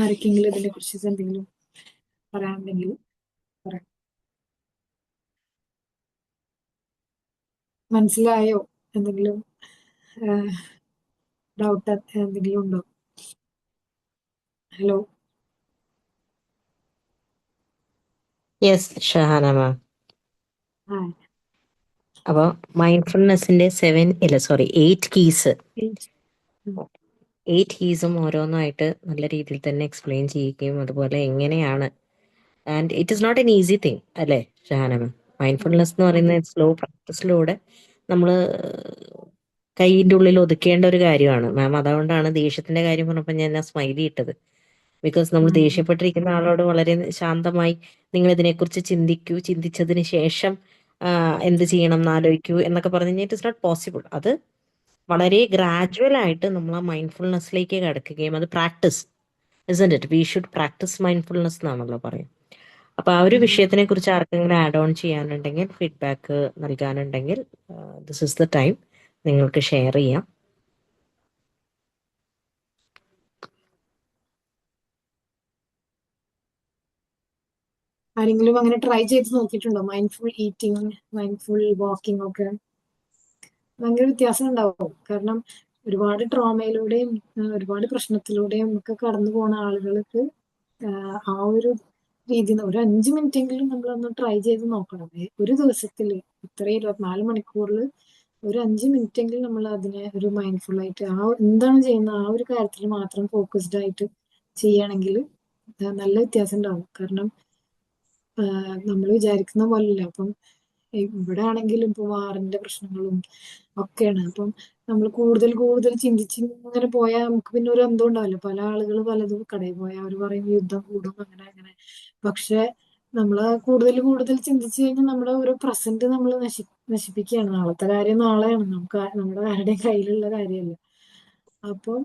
ആർക്കെങ്കിലും ഇതിനെ കുറിച്ച് എന്തെങ്കിലും പറയാനുണ്ടെങ്കിൽ പറയാം. മനസ്സിലായോ? എന്തെങ്കിലും ഡൗട്ട് എന്തെങ്കിലും ഉണ്ടോ? ഹലോ. യെസ് ഷഹാന മാം. ആ അപ്പോൾ മൈൻഡ്ഫുൾനെസ്സിന്റെ 8 keys. 8 കീസും ഓരോന്നായിട്ട് നല്ല രീതിയിൽ തന്നെ എക്സ്പ്ലെയിൻ ചെയ്യുകയും അതുപോലെ എങ്ങനെയാണ്, and it is not an easy thing അല്ലേ ഷഹാന? മൈൻഡ്ഫുൾനെസ് എന്ന് പറയുന്നത് സ്ലോ പ്രാക്ടീസിലൂടെ നമ്മൾ കൈയിൻ്റെ ഉള്ളിൽ ഒതുക്കേണ്ട ഒരു കാര്യമാണ് മാം. അതുകൊണ്ടാണ് ദേഷ്യത്തിന്റെ കാര്യം പറഞ്ഞപ്പോൾ ഞാൻ സ്മൈലി ഇട്ടത്. ബിക്കോസ് നമ്മൾ ദേഷ്യപ്പെട്ടിരിക്കുന്ന ആളോട് വളരെ ശാന്തമായി നിങ്ങൾ ഇതിനെക്കുറിച്ച് ചിന്തിക്കൂ, ചിന്തിച്ചതിന് ശേഷം എന്ത് ചെയ്യണം എന്ന് ആലോചിക്കൂ എന്നൊക്കെ പറഞ്ഞു കഴിഞ്ഞാൽ ഇറ്റ് ഇസ് നോട്ട് പോസിബിൾ. അത് വളരെ ഗ്രാജുവൽ ആയിട്ട് നമ്മൾ ആ മൈൻഡ്ഫുൾനെസ്സിലേക്ക് കടക്കുകയും അത് practice isn't it, we should practice mindfulness എന്നാണല്ലോ പറയും. അപ്പൊ ആ ഒരു വിഷയത്തിനെ കുറിച്ച് ആർക്കെങ്കിലും ആഡ് ഓൺ ചെയ്യാനുണ്ടെങ്കിൽ, ഫീഡ്ബാക്ക് നൽകാനുണ്ടെങ്കിൽ, ദിസ് ഇസ് ദ ടൈം, നിങ്ങൾക്ക് ഷെയർ ചെയ്യാം. ആരെങ്കിലും അങ്ങനെ ട്രൈ ചെയ്ത് നോക്കിയിട്ടുണ്ടോ? മൈൻഡ്ഫുൾ ഈറ്റിംഗ്, മൈൻഡ്ഫുൾ വാക്കിംഗ് ഒക്കെ ഭയങ്കര വ്യത്യാസം ഉണ്ടാവും. കാരണം ഒരുപാട് ട്രോമയിലൂടെയും ഒരുപാട് പ്രശ്നത്തിലൂടെയും ഒക്കെ കടന്നു പോണ ആളുകൾക്ക് ആ ഒരു രീതി ഒരു 5 മിനിറ്റെങ്കിലും നമ്മളൊന്ന് ട്രൈ ചെയ്ത് നോക്കണം. ഒരു ദിവസത്തില് ഇത്ര 24 മണിക്കൂറിൽ ഒരു 5 മിനിറ്റെങ്കിലും നമ്മൾ അതിനെ ഒരു മൈൻഡ്ഫുൾ ആയിട്ട് എന്താണ് ചെയ്യുന്നത് ആ ഒരു കാര്യത്തിൽ മാത്രം ഫോക്കസ്ഡ് ആയിട്ട് ചെയ്യുകയാണെങ്കിൽ നല്ല വ്യത്യാസം ഉണ്ടാവും. കാരണം നമ്മൾ വിചാരിക്കുന്ന പോലല്ല. അപ്പം ഇവിടെ ആണെങ്കിലും ഇപ്പൊ വാറിന്റെ പ്രശ്നങ്ങളും ഒക്കെയാണ്. അപ്പം നമ്മൾ കൂടുതൽ കൂടുതൽ ചിന്തിച്ച് ഇങ്ങനെ പോയാൽ നമുക്ക് പിന്നെ ഒരു അന്തം ഉണ്ടാവില്ല. പല ആളുകൾ പലതും കടയിൽ പോയാൽ അവർ പറയും യുദ്ധം കൂടും അങ്ങനെ അങ്ങനെ. പക്ഷെ നമ്മള് കൂടുതൽ കൂടുതൽ ചിന്തിച്ചു കഴിഞ്ഞാൽ നമ്മുടെ ഒരു പ്രസന്റ് നമ്മൾ നശിപ്പിക്കുകയാണ്. നാളത്തെ കാര്യം നാളെയാണ്, നമ്മുടെ ആരുടെയും കയ്യിലുള്ള കാര്യമല്ല. അപ്പം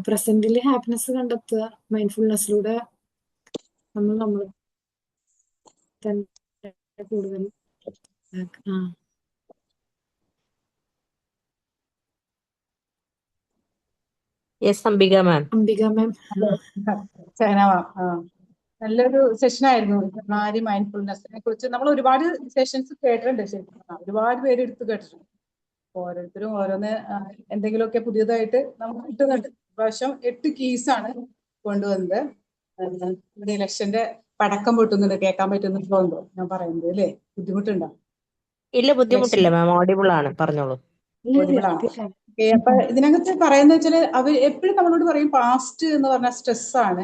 പ്രസന്റിൽ ഹാപ്പിനെസ് കണ്ടെത്തുക മൈൻഡ്ഫുൾനെസ്സിലൂടെ. നമ്മൾ തന്നെ കൂടുതൽ ആ യെസ് അംബിക മാം. അംബിക മാം. നല്ലൊരു സെഷൻ ആയിരുന്നു. നാരി മൈൻഡ്ഫുൾനെസ്സിനെ കുറിച്ച് നമ്മൾ ഒരുപാട് സെഷൻസ് കേട്ടിട്ടുണ്ട്. ശരിക്കും ഒരുപാട് പേര് എടുത്തു കേട്ടിട്ടുണ്ട്. ഓരോരുത്തരും ഓരോന്ന് എന്തെങ്കിലുമൊക്കെ പുതിയതായിട്ട് നമുക്ക് കിട്ടുന്നുണ്ട്. പ്രാവശ്യം 8 കീസാണ് കൊണ്ടുവന്നത്. ഇവിടെ ഇലക്ഷന്റെ പടക്കം പൊട്ടുന്നുണ്ട്, കേൾക്കാൻ പറ്റുന്നുണ്ടോ ഞാൻ പറയുന്നത് അല്ലേ? ബുദ്ധിമുട്ടുണ്ടോ? ഇല്ല, ബുദ്ധിമുട്ടില്ല മാം, ഓഡിബിൾ ആണ്, പറഞ്ഞോളൂ. ഓഡിബിൾ ആണ്. അപ്പൊ ഇതിനകത്ത് പറയുന്നത് വെച്ചാൽ അവർ എപ്പോഴും നമ്മളോട് പറയും പാസ്റ്റ് എന്ന് പറഞ്ഞാൽ സ്ട്രെസ് ആണ്,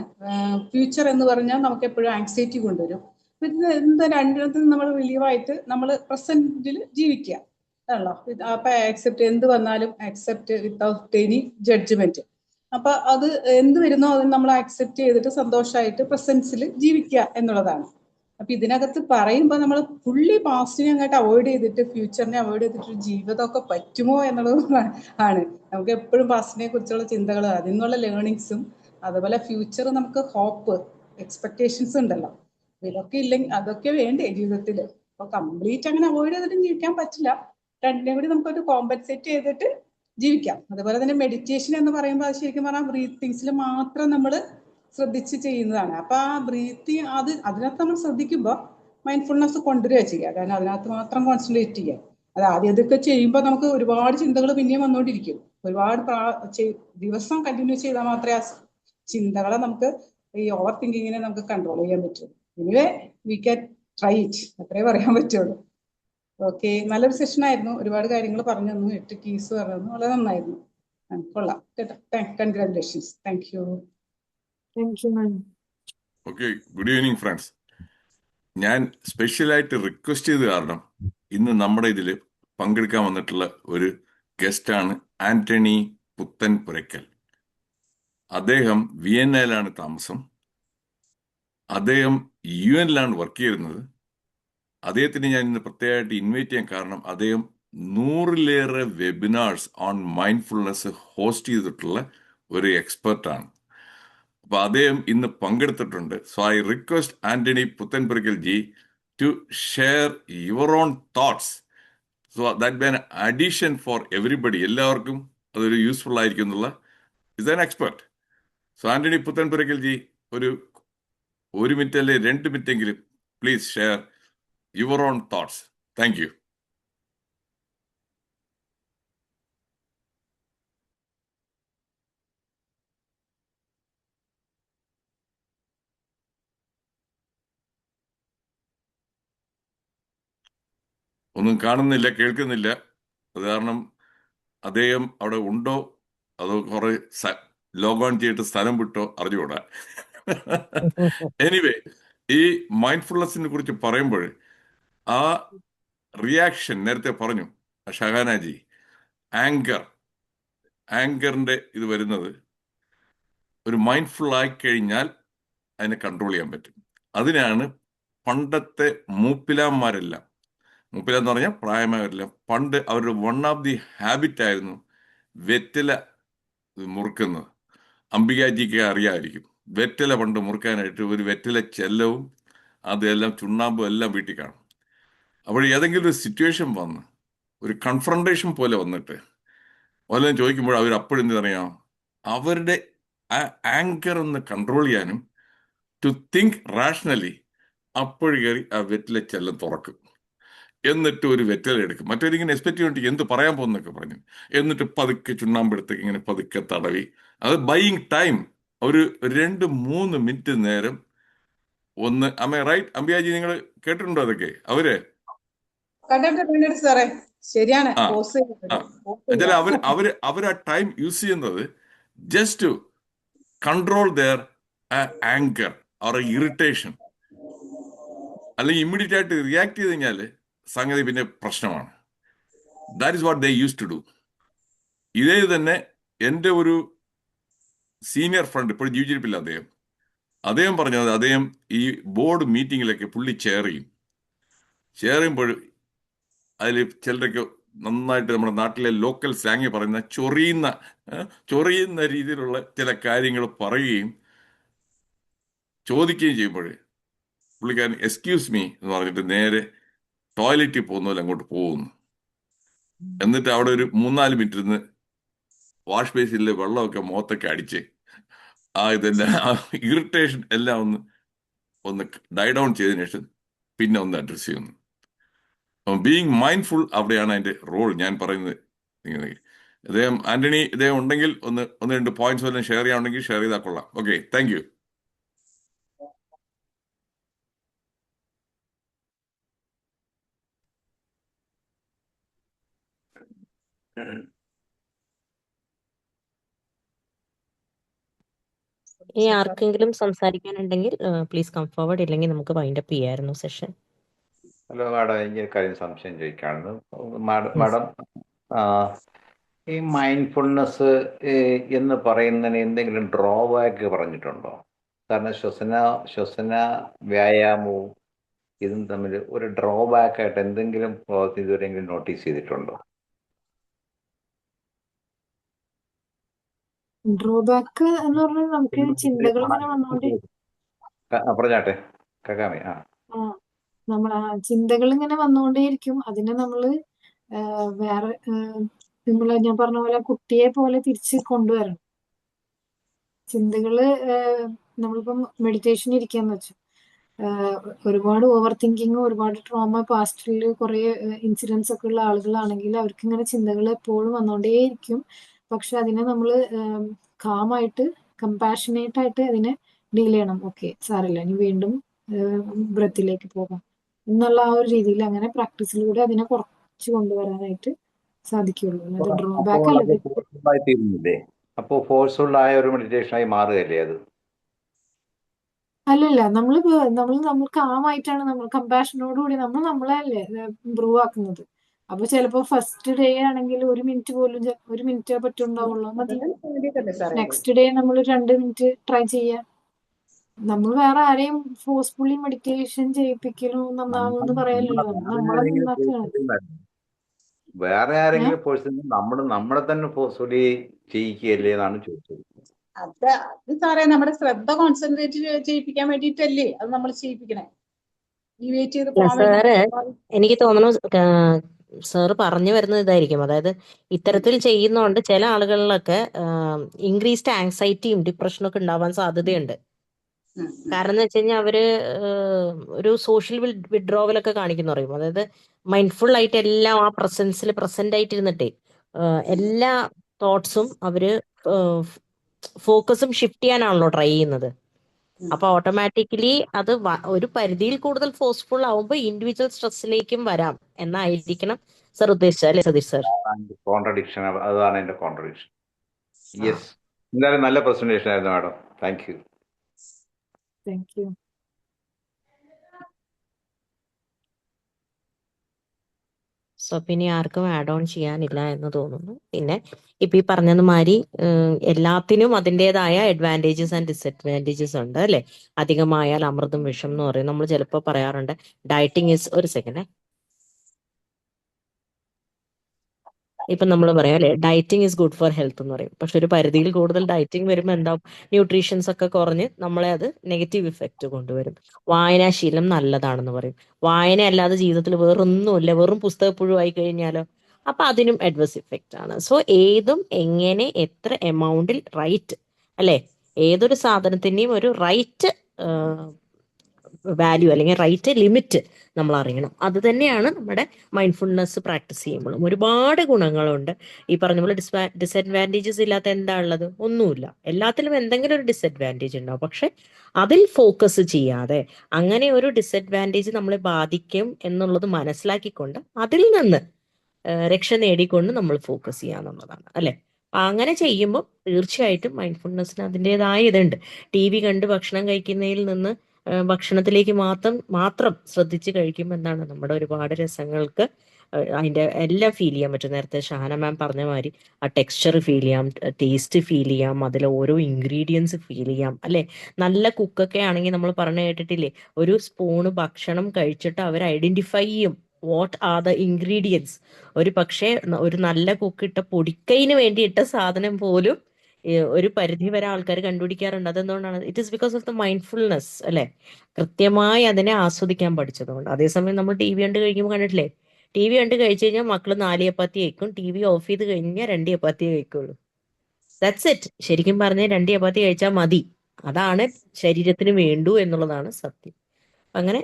ഫ്യൂച്ചർ എന്ന് പറഞ്ഞാൽ നമുക്ക് എപ്പോഴും ആങ്സൈറ്റി കൊണ്ടുവരും. എന്താ രണ്ടിടത്തും നമ്മൾ റിലീവായിട്ട് നമ്മൾ പ്രസന്റിൽ ജീവിക്കുക ആണല്ലോ. അപ്പൊ ആക്സെപ്റ്റ്, എന്ത് വന്നാലും ആക്സെപ്റ്റ് വിത്തൗട്ട് എനി ജഡ്ജ്മെന്റ്. അപ്പൊ അത് എന്ത് വരുന്നോ അതിന് നമ്മൾ ആക്സെപ്റ്റ് ചെയ്തിട്ട് സന്തോഷമായിട്ട് പ്രസൻസിൽ ജീവിക്കുക എന്നുള്ളതാണ്. അപ്പൊ ഇതിനകത്ത് പറയുമ്പോൾ നമ്മൾ ഫുള്ളി പാസ്റ്റിനെ അങ്ങോട്ട് അവോയ്ഡ് ചെയ്തിട്ട് ഫ്യൂച്ചറിനെ അവോയ്ഡ് ചെയ്തിട്ട് ജീവിതമൊക്കെ പറ്റുമോ എന്നുള്ളത് ആണ്. നമുക്ക് എപ്പോഴും പാസ്റ്റിനെ കുറിച്ചുള്ള ചിന്തകൾ, അതിൽ നിന്നുള്ള ലേണിങ്സും, അതുപോലെ ഫ്യൂച്ചർ നമുക്ക് ഹോപ്പ്, എക്സ്പെക്ടേഷൻസ് ഉണ്ടല്ലോ. ഇതൊക്കെ ഇല്ലെങ്കിൽ അതൊക്കെ വേണ്ടേ ജീവിതത്തിൽ. അപ്പൊ കംപ്ലീറ്റ് അങ്ങനെ അവോയ്ഡ് ചെയ്തിട്ടും ജീവിക്കാൻ പറ്റില്ല. രണ്ടിനെയും കൂടി നമുക്കൊരു കോമ്പൻസേറ്റ് ചെയ്തിട്ട് ജീവിക്കാം. അതുപോലെ തന്നെ മെഡിറ്റേഷൻ എന്ന് പറയുമ്പോൾ അത് ശരിക്കും പറഞ്ഞാൽ ബ്രീത്തിങ്സിൽ മാത്രം നമ്മൾ ശ്രദ്ധിച്ച് ചെയ്യുന്നതാണ്. അപ്പൊ ആ ബ്രീത്തിങ് അതിനകത്ത് നമ്മൾ ശ്രദ്ധിക്കുമ്പോൾ മൈൻഡ്ഫുൾനെസ് കൊണ്ടുവരിക ചെയ്യുക. കാരണം അതിനകത്ത് മാത്രം കോൺസെൻട്രേറ്റ് ചെയ്യുക. അത് ആദ്യം ഇതൊക്കെ ചെയ്യുമ്പോൾ നമുക്ക് ഒരുപാട് ചിന്തകൾ പിന്നെയും വന്നുകൊണ്ടിരിക്കും. ഒരുപാട് ദിവസം കണ്ടിന്യൂ ചെയ്താൽ മാത്രമേ ആ ചിന്തകളെ നമുക്ക്, ഈ ഓവർ തിങ്കിങ്ങിനെ നമുക്ക് കൺട്രോൾ ചെയ്യാൻ പറ്റൂ. Anyway we can try it, അത്രേ പറയാൻ പറ്റുള്ളൂ. ഓക്കെ, നല്ലൊരു സെഷൻ ആയിരുന്നു. ഒരുപാട് കാര്യങ്ങൾ പറഞ്ഞു തന്നു. 8 കീസ് പറഞ്ഞു, വളരെ നന്നായിരുന്നു. കൊള്ളാം കേട്ടോ. Congratulations. Thank you. Thank you ma'am. Okay, good evening friends. ഞാൻ സ്പെഷ്യലായിട്ട് റിക്വസ്റ്റ് ചെയ്ത് കാരണം ഇന്ന് നമ്മുടെ ഇതിൽ പങ്കെടുക്കാൻ വന്നിട്ടുള്ള ഒരു ഗസ്റ്റാണ് ആന്റണി പുത്തൻ പുരയ്ക്കൽ. അദ്ദേഹം വിയന്നയിലാണ് താമസം. അദ്ദേഹം UN വർക്ക് ചെയ്യുന്നത്. അദ്ദേഹത്തിന് ഞാൻ ഇന്ന് പ്രത്യേകമായിട്ട് ഇൻവൈറ്റ് ചെയ്യാൻ കാരണം അദ്ദേഹം 100-ലേറെ വെബിനാർസ് ഓൺ മൈൻഡ്ഫുൾനെസ് ഹോസ്റ്റ് ചെയ്തിട്ടുള്ള ഒരു എക്സ്പെർട്ടാണ്. അപ്പൊ അദ്ദേഹം ഇന്ന് പങ്കെടുത്തിട്ടുണ്ട്. So I request Antony Puthenpurackal ji to share your own thoughts. So that be an addition for everybody. എല്ലാവർക്കും അതൊരു യൂസ്ഫുൾ ആയിരിക്കും എന്നുള്ള is an expert. So Antony Puthenpurackal ji ഒരു 1 മിനിറ്റ് അല്ലെ 2 മിനിറ്റ് എങ്കിലും please share your own thoughts. Thank you. ഒന്നും കാണുന്നില്ല, കേൾക്കുന്നില്ല. അത് കാരണം അദ്ദേഹം അവിടെ ഉണ്ടോ അതോ കുറെ ലോഗോൺ ചെയ്തിട്ട് സ്ഥലം വിട്ടോ അറിഞ്ഞുകൂടാ. എനിവേ, ഈ മൈൻഡ്ഫുൾനെസ്സിനെ കുറിച്ച് പറയുമ്പോൾ ആ റിയാക്ഷൻ നേരത്തെ പറഞ്ഞു ഷഹാനാജി, ആങ്കറിന്റെ ഇത് വരുന്നത് ഒരു മൈൻഡ്ഫുൾ ആയി കഴിഞ്ഞാൽ അതിനെ കൺട്രോൾ ചെയ്യാൻ പറ്റും. അതിനാണ് പണ്ടത്തെ മൂപ്പിലാന്മാരെല്ലാം, മൂപ്പിലെന്ന് പറഞ്ഞാൽ പ്രായമായവരെല്ലാം, പണ്ട് അവരുടെ വൺ ഓഫ് ദി ഹാബിറ്റ് ആയിരുന്നു വെറ്റില മുറുക്കുന്നത്. അംബികാജിക്ക് അറിയാമായിരിക്കും, വെറ്റില പണ്ട് മുറുക്കാനായിട്ട് ഒരു വെറ്റില ചെല്ലവും അതെല്ലാം ചുണ്ണാമ്പും എല്ലാം വീട്ടിൽ കാണും. അപ്പോൾ ഏതെങ്കിലും ഒരു സിറ്റുവേഷൻ വന്ന് ഒരു കൺഫ്രണ്ടേഷൻ പോലെ വന്നിട്ട് വല്ലതും ചോദിക്കുമ്പോൾ അവർ അപ്പോഴെന്ത് പറയാം, അവരുടെ ആ ആങ്കർ ഒന്ന് കൺട്രോൾ ചെയ്യാനും ടു തിങ്ക് റാഷണലി അപ്പോൾ കയറി ആ വെറ്റില ചെല്ലം തുറക്കും. എന്നിട്ട് ഒരു വെറ്റില എടുക്കും. മറ്റൊരിങ്ങനെ എക്സ്പെക്ട് ചെയ്തിട്ട് എന്ത് പറയാൻ പോകുന്നൊക്കെ പറഞ്ഞു. എന്നിട്ട് പതുക്കെ ചുണ്ണാമ്പെടുത്തേക്ക് ഇങ്ങനെ പതുക്കെ തടവി, അത് ബൈയിങ് ടൈം ഒരു 2-3 മിനിറ്റ് നേരം ഒന്ന്. അമ്മ റൈറ്റ് അംബിയാജി, നിങ്ങൾ കേട്ടിട്ടുണ്ടോ അതൊക്കെ? അവര് കണ്ടിട്ട് സാറേ, ശരിയാണ്. ആ പോസ് ആ എന്നുവെച്ചാൽ അവർ ആ ടൈം യൂസ് ചെയ്യുന്നത് just to control their anger or irritation. അല്ലെങ്കിൽ ഇമ്മീഡിയറ്റ് ആയിട്ട് റിയാക്ട് ചെയ്ത് കഴിഞ്ഞാൽ സംഗതി പിന്നെ പ്രശ്നമാണ്. That is what they use to do. ഇതേ തന്നെ എൻ്റെ ഒരു സീനിയർ ഫ്രണ്ട്, ഇപ്പോൾ ജീവിച്ചിരിപ്പില്ല അദ്ദേഹം പറഞ്ഞത്, അദ്ദേഹം ഈ ബോർഡ് മീറ്റിങ്ങിലൊക്കെ പുള്ളി ചെയർ ചെയ്യുമ്പോൾ അതിൽ ചിലരൊക്കെ നന്നായിട്ട് നമ്മുടെ നാട്ടിലെ ലോക്കൽ സ്ലാങ് പറയുന്ന ചൊറിയുന്ന രീതിയിലുള്ള ചില കാര്യങ്ങൾ പറയുകയും ചോദിക്കുകയും ചെയ്യുമ്പോൾ പുള്ളിക്കാരൻ എക്സ്ക്യൂസ് മീ എന്ന് പറഞ്ഞിട്ട് നേരെ ടോയ്ലറ്റിൽ പോകുന്ന പോലെ അങ്ങോട്ട് പോകുന്നു. എന്നിട്ട് അവിടെ ഒരു 3-4 മിനിറ്റ് ഇരുന്ന് വാഷ് ബേസിലെ വെള്ളമൊക്കെ മുഖത്തൊക്കെ അടിച്ച് ഇതെല്ലാം ഇറിറ്റേഷൻ എല്ലാം ഒന്ന് ഡൈ ഡൗൺ ചെയ്തതിനു ശേഷം പിന്നെ ഒന്ന് അഡ്രസ് ചെയ്യുന്നു. ബീയിങ് മൈൻഡ്ഫുൾ അവിടെയാണ് അതിന്റെ റോൾ. ഞാൻ പറയുന്നത് ആന്റണി ഇദ്ദേഹം ഉണ്ടെങ്കിൽ ഒന്ന് 2 പോയിന്റ്സ് വല്ലതും ഷെയർ ചെയ്യാനുണ്ടെങ്കിൽ ഷെയർ ചെയ്താൽ കൊള്ളാം. Okay, thank you. ഇനി ആർക്കെങ്കിലും സംസാരിക്കാനുണ്ടെങ്കിൽ പ്ലീസ് കം ഫോർവേഡ്, ഇല്ലെങ്കിൽ നമുക്ക് വൈൻഡപ്പ് ചെയ്യായിരുന്നു സെഷൻ. ഹലോ മാഡം, എനിക്ക് ഒരു കാര്യം സംശയം ചോദിക്കാണ്. മാഡം, ഈ മൈൻഡ്ഫുൾനെസ് എന്ന് പറയുന്നതിന് എന്തെങ്കിലും ഡ്രോബാക്ക് പറഞ്ഞിട്ടുണ്ടോ? കാരണം ശ്വസന വ്യായാമവും ഇതും തമ്മിൽ ഒരു ഡ്രോബാക്ക് ആയിട്ട് എന്തെങ്കിലും ഇതുവരെയെങ്കിലും നോട്ടീസ് ചെയ്തിട്ടുണ്ടോ? ഡ്രോബാക്ക് എന്ന് പറഞ്ഞാൽ നമുക്ക് ചിന്തകൾ ഇങ്ങനെ വന്നോണ്ടേ പറഞ്ഞാട്ടെ കേക്കാമേ. ചിന്തകൾ ഇങ്ങനെ വന്നുകൊണ്ടേയിരിക്കും. അതിനെ നമ്മള് വേറെ ഞാൻ പറഞ്ഞ പോലെ കുട്ടിയെ പോലെ തിരിച്ച് കൊണ്ടുവരണം. ചിന്തകള് നമ്മളിപ്പം മെഡിറ്റേഷൻ ഇരിക്കാന്ന് വെച്ചു, ഒരുപാട് ഓവർ തിങ്കിങ്, ഒരുപാട് ട്രോമ, പാസ്റ്റിൽ കുറെ ഇൻസിഡൻസ് ഒക്കെ ഉള്ള ആളുകളാണെങ്കിൽ അവർക്ക് ഇങ്ങനെ ചിന്തകൾ എപ്പോഴും വന്നുകൊണ്ടേയിരിക്കും. പക്ഷെ അതിനെ നമ്മൾ കാമായിട്ട്, കമ്പാഷനേറ്റ് ആയിട്ട് അതിനെ ഡീൽ ചെയ്യണം. ഓക്കെ, സാറില്ല, ഇനി വീണ്ടും ബ്രത്തിലേക്ക് പോകാം എന്നുള്ള ആ ഒരു രീതിയിൽ അങ്ങനെ പ്രാക്ടീസിലൂടെ അതിനെ കുറച്ച് കൊണ്ടുവരാനായിട്ട് സാധിക്കുള്ളൂ. അത് ഡ്രോബാക്ക് അല്ല. അപ്പോ ഫോഴ്സ്ഫുൾ ആയ ഒരു മെഡിറ്റേഷൻ ആയി മാറുകയല്ലേ അത്? അല്ലല്ല, നമ്മൾ കാമായിട്ടാണ്, നമ്മൾ കമ്പാഷനോടുകൂടി നമ്മൾ നമ്മളെ അല്ലേ ഇമ്പ്രൂവ് ആക്കുന്നത്. അപ്പൊ ചിലപ്പോ ഫസ്റ്റ് ഡേ ആണെങ്കിൽ 1 മിനിറ്റ് പോലും, 1 മിനിറ്റ് പറ്റുണ്ടാവുള്ളൂ, മതി. നെക്സ്റ്റ് ഡേ നമ്മൾ 2 മിനിറ്റ് ട്രൈ ചെയ്യാം. നമ്മൾ വേറെ ആരെയും ഫോഴ്സ്ഫുള്ളി മെഡിറ്റേഷൻ ചെയ്യിപ്പിക്കലും നന്നാവുമെന്ന് പറയാലല്ലോ, നമ്മളെ നന്നാക്കുകയാണ്. വേറെ ആരെങ്കിലും ഫോഴ്സ്, നമ്മളെ തന്നെ ഫോഴ്സ്ഫുള്ളി ചെയ്യിക്കുകയല്ലേ എന്നാണ് ചോദിച്ചത്. അത് സാറേ, നമ്മുടെ ശ്രദ്ധ കോൺസെൻട്രേറ്റ് ചെയ്യിപ്പിക്കാൻ വേണ്ടിയിട്ടല്ലേ അത് നമ്മൾ ചെയ്യിപ്പിക്കണേ. സാറ്, എനിക്ക് തോന്നുന്നു സാറ് പറഞ്ഞു വരുന്നത് ഇതായിരിക്കും. അതായത് ഇത്തരത്തിൽ ചെയ്യുന്നതുകൊണ്ട് ചില ആളുകളിലൊക്കെ ഇൻക്രീസ്ഡ് ആങ്സൈറ്റിയും ഡിപ്രഷനും ഒക്കെ ഉണ്ടാവാൻ സാധ്യതയുണ്ട്. കാരണം എന്ന് വെച്ച് കഴിഞ്ഞാൽ അവര് ഒരു സോഷ്യൽ വിഡ്രോവലൊക്കെ കാണിക്കുന്നു പറയും. അതായത് മൈൻഡ്ഫുൾ ആയിട്ട് എല്ലാം ആ പ്രസന്റ് ആയിട്ടിരുന്നിട്ടേ എല്ലാ തോട്ട്സും അവര് ഫോക്കസും ഷിഫ്റ്റ് ചെയ്യാനാണല്ലോ ട്രൈ ചെയ്യുന്നത്. അപ്പൊ ഓട്ടോമാറ്റിക്കലി അത് ഒരു പരിധിയിൽ കൂടുതൽ ഫോഴ്സ്ഫുൾ ആവുമ്പോൾ ഇൻഡിവിജ്വൽ സ്ട്രെസ്സിലേക്കും വരാം എന്നായിരിക്കണം സർ ഉദ്ദേശിച്ചത്, അല്ലെ സതീഷ് സർ? കോൺട്രഡിക്ഷൻ, അതാണ് എന്റെ കോൺട്രഡിക്ഷൻ. യെസ്, എന്തായാലും നല്ല പ്രസന്റേഷൻ ആയിരുന്നു madam. Thank you. Thank U. So പിന്നെ ആർക്കും ആഡ് ഓൺ ചെയ്യാനില്ല എന്ന് തോന്നുന്നു. പിന്നെ ഇപ്പൊ ഈ പറഞ്ഞതുമാതിരി എല്ലാത്തിനും അതിൻ്റെതായ അഡ്വാൻറ്റേജസ് ആൻഡ് ഡിസഡ്വാൻറ്റേജസ് ഉണ്ട് അല്ലെ. അധികമായാൽ അമൃതും വിഷം എന്ന് പറയും. നമ്മൾ ചിലപ്പോൾ പറയാറുണ്ട് ഡയറ്റിംഗ് ഈസ്, ഒരു സെക്കൻഡ്, ഇപ്പൊ നമ്മൾ പറയാം അല്ലെ, dieting is good for health എന്ന് പറയും. പക്ഷെ ഒരു പരിധിയിൽ കൂടുതൽ ഡയറ്റിംഗ് വരുമ്പോൾ എന്താവും, ന്യൂട്രീഷൻസ് ഒക്കെ കുറഞ്ഞ് നമ്മളെ അത് നെഗറ്റീവ് ഇഫക്റ്റ് കൊണ്ടുവരും. വായനാശീലം നല്ലതാണെന്ന് പറയും. വായന അല്ലാതെ ജീവിതത്തിൽ വേറൊന്നുമില്ല, വെറും പുസ്തകപ്പുഴുവായി കഴിഞ്ഞാലോ, അപ്പൊ അതിനും അഡ്വേഴ്സ് ഇഫക്റ്റ് ആണ്. സോ ഏതും എങ്ങനെ എത്ര എമൗണ്ടിൽ റൈറ്റ് അല്ലെ, ഏതൊരു സാധനത്തിന്റെയും ഒരു റൈറ്റ് വാല്യൂ അല്ലെങ്കിൽ റൈറ്റ് ലിമിറ്റ് നമ്മൾ അറിയണം. അത് തന്നെയാണ് നമ്മുടെ മൈൻഡ്ഫുൾനെസ് പ്രാക്ടീസ് ചെയ്യുമ്പോഴും ഒരുപാട് ഗുണങ്ങളുണ്ട്. ഈ പറഞ്ഞ പോലെ ഡിസഡ്വാൻറ്റേജസ് ഇല്ലാത്ത എന്താ ഉള്ളത്? ഒന്നുമില്ല. എല്ലാത്തിലും എന്തെങ്കിലും ഒരു ഡിസഡ്വാൻറ്റേജ് ഉണ്ടാവും. പക്ഷെ അതിൽ ഫോക്കസ് ചെയ്യാതെ അങ്ങനെ ഒരു ഡിസഡ്വാൻറ്റേജ് നമ്മളെ ബാധിക്കും എന്നുള്ളത് മനസ്സിലാക്കിക്കൊണ്ട് അതിൽ നിന്ന് രക്ഷ നേടിക്കൊണ്ട് നമ്മൾ ഫോക്കസ് ചെയ്യാന്നുള്ളതാണ് അല്ലെ. അങ്ങനെ ചെയ്യുമ്പോൾ തീർച്ചയായിട്ടും മൈൻഡ്ഫുൾനെസ്സിന് അതിൻ്റെതായ ഇതുണ്ട്. ടി വി കണ്ട് ഭക്ഷണം കഴിക്കുന്നതിൽ നിന്ന് ഭക്ഷണത്തിലേക്ക് മാത്രം ശ്രദ്ധിച്ച് കഴിക്കുമ്പോൾ എന്താണ്, നമ്മുടെ ഒരുപാട് രസങ്ങൾക്ക് അതിന്റെ എല്ലാം ഫീൽ ചെയ്യാൻ പറ്റും. നേരത്തെ ഷാന മാം പറഞ്ഞ മാതിരി ആ ടെക്സ്ചർ ഫീൽ ചെയ്യാം, ടേസ്റ്റ് ഫീൽ ചെയ്യാം, അതിലെ ഓരോ ഇൻഗ്രീഡിയൻസ് ഫീൽ ചെയ്യാം അല്ലെ. നല്ല കുക്കൊക്കെ ആണെങ്കിൽ നമ്മൾ പറഞ്ഞു കേട്ടിട്ടില്ലേ, ഒരു സ്പൂണ് ഭക്ഷണം കഴിച്ചിട്ട് അവർ ഐഡന്റിഫൈ ചെയ്യും വാട്ട് ആർ ദ ഇൻഗ്രീഡിയൻസ്. ഒരു പക്ഷേ ഒരു നല്ല കുക്കിട്ട പൊടിക്കൈന് വേണ്ടി ഇട്ട സാധനം പോലും ഒരു പരിധി വരെ ആൾക്കാർ കണ്ടുപിടിക്കാറുണ്ട്. അതെന്തുകൊണ്ടാണ്? It is because of the mindfulness അല്ലെ. കൃത്യമായി അതിനെ ആസ്വദിക്കാൻ പഠിച്ചതുകൊണ്ട്. അതേസമയം നമ്മൾ ടി വി കണ്ട് കഴിക്കുമ്പോൾ കണ്ടിട്ടില്ലേ, ടി വി കണ്ട് കഴിച്ചു കഴിഞ്ഞാൽ മക്കള് 4 ചപ്പാത്തി കഴിക്കും, ടി വി ഓഫ് ചെയ്ത് കഴിഞ്ഞാൽ 2 ചപ്പാത്തി കഴിക്കുള്ളൂ. That's it. ശരിക്കും പറഞ്ഞാൽ 2 ചപ്പാത്തി കഴിച്ചാൽ മതി. അതാണ് ശരീരത്തിന് വേണ്ടു എന്നുള്ളതാണ് സത്യം. അങ്ങനെ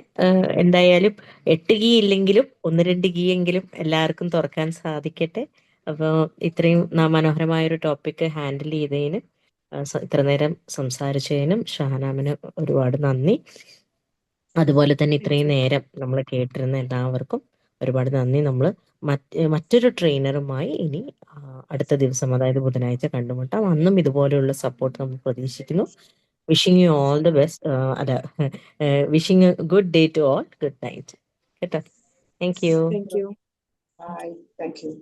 എന്തായാലും 8 ഗീ ഇല്ലെങ്കിലും 1-2 ഗീ എങ്കിലും എല്ലാവർക്കും തുറക്കാൻ സാധിക്കട്ടെ. അപ്പോൾ ഇത്രയും മനോഹരമായൊരു ടോപ്പിക് ഹാൻഡിൽ ചെയ്തതിന്, ഇത്ര നേരം സംസാരിച്ചതിനും ഷഹനാമിന് ഒരുപാട് നന്ദി. അതുപോലെ തന്നെ ഇത്രയും നേരം നമ്മൾ കേട്ടിരുന്ന എല്ലാവർക്കും ഒരുപാട് നന്ദി. നമ്മൾ മറ്റൊരു ട്രെയിനറുമായി ഇനി അടുത്ത ദിവസം, അതായത് ബുധനാഴ്ച കണ്ടുമുട്ടാം. അന്നും ഇതുപോലെയുള്ള സപ്പോർട്ട് നമ്മൾ പ്രതീക്ഷിക്കുന്നു. Wishing you all the best. Wishing a good day to all. Good night കേട്ടോ. Thank you. Thank you. Bye. Thank U.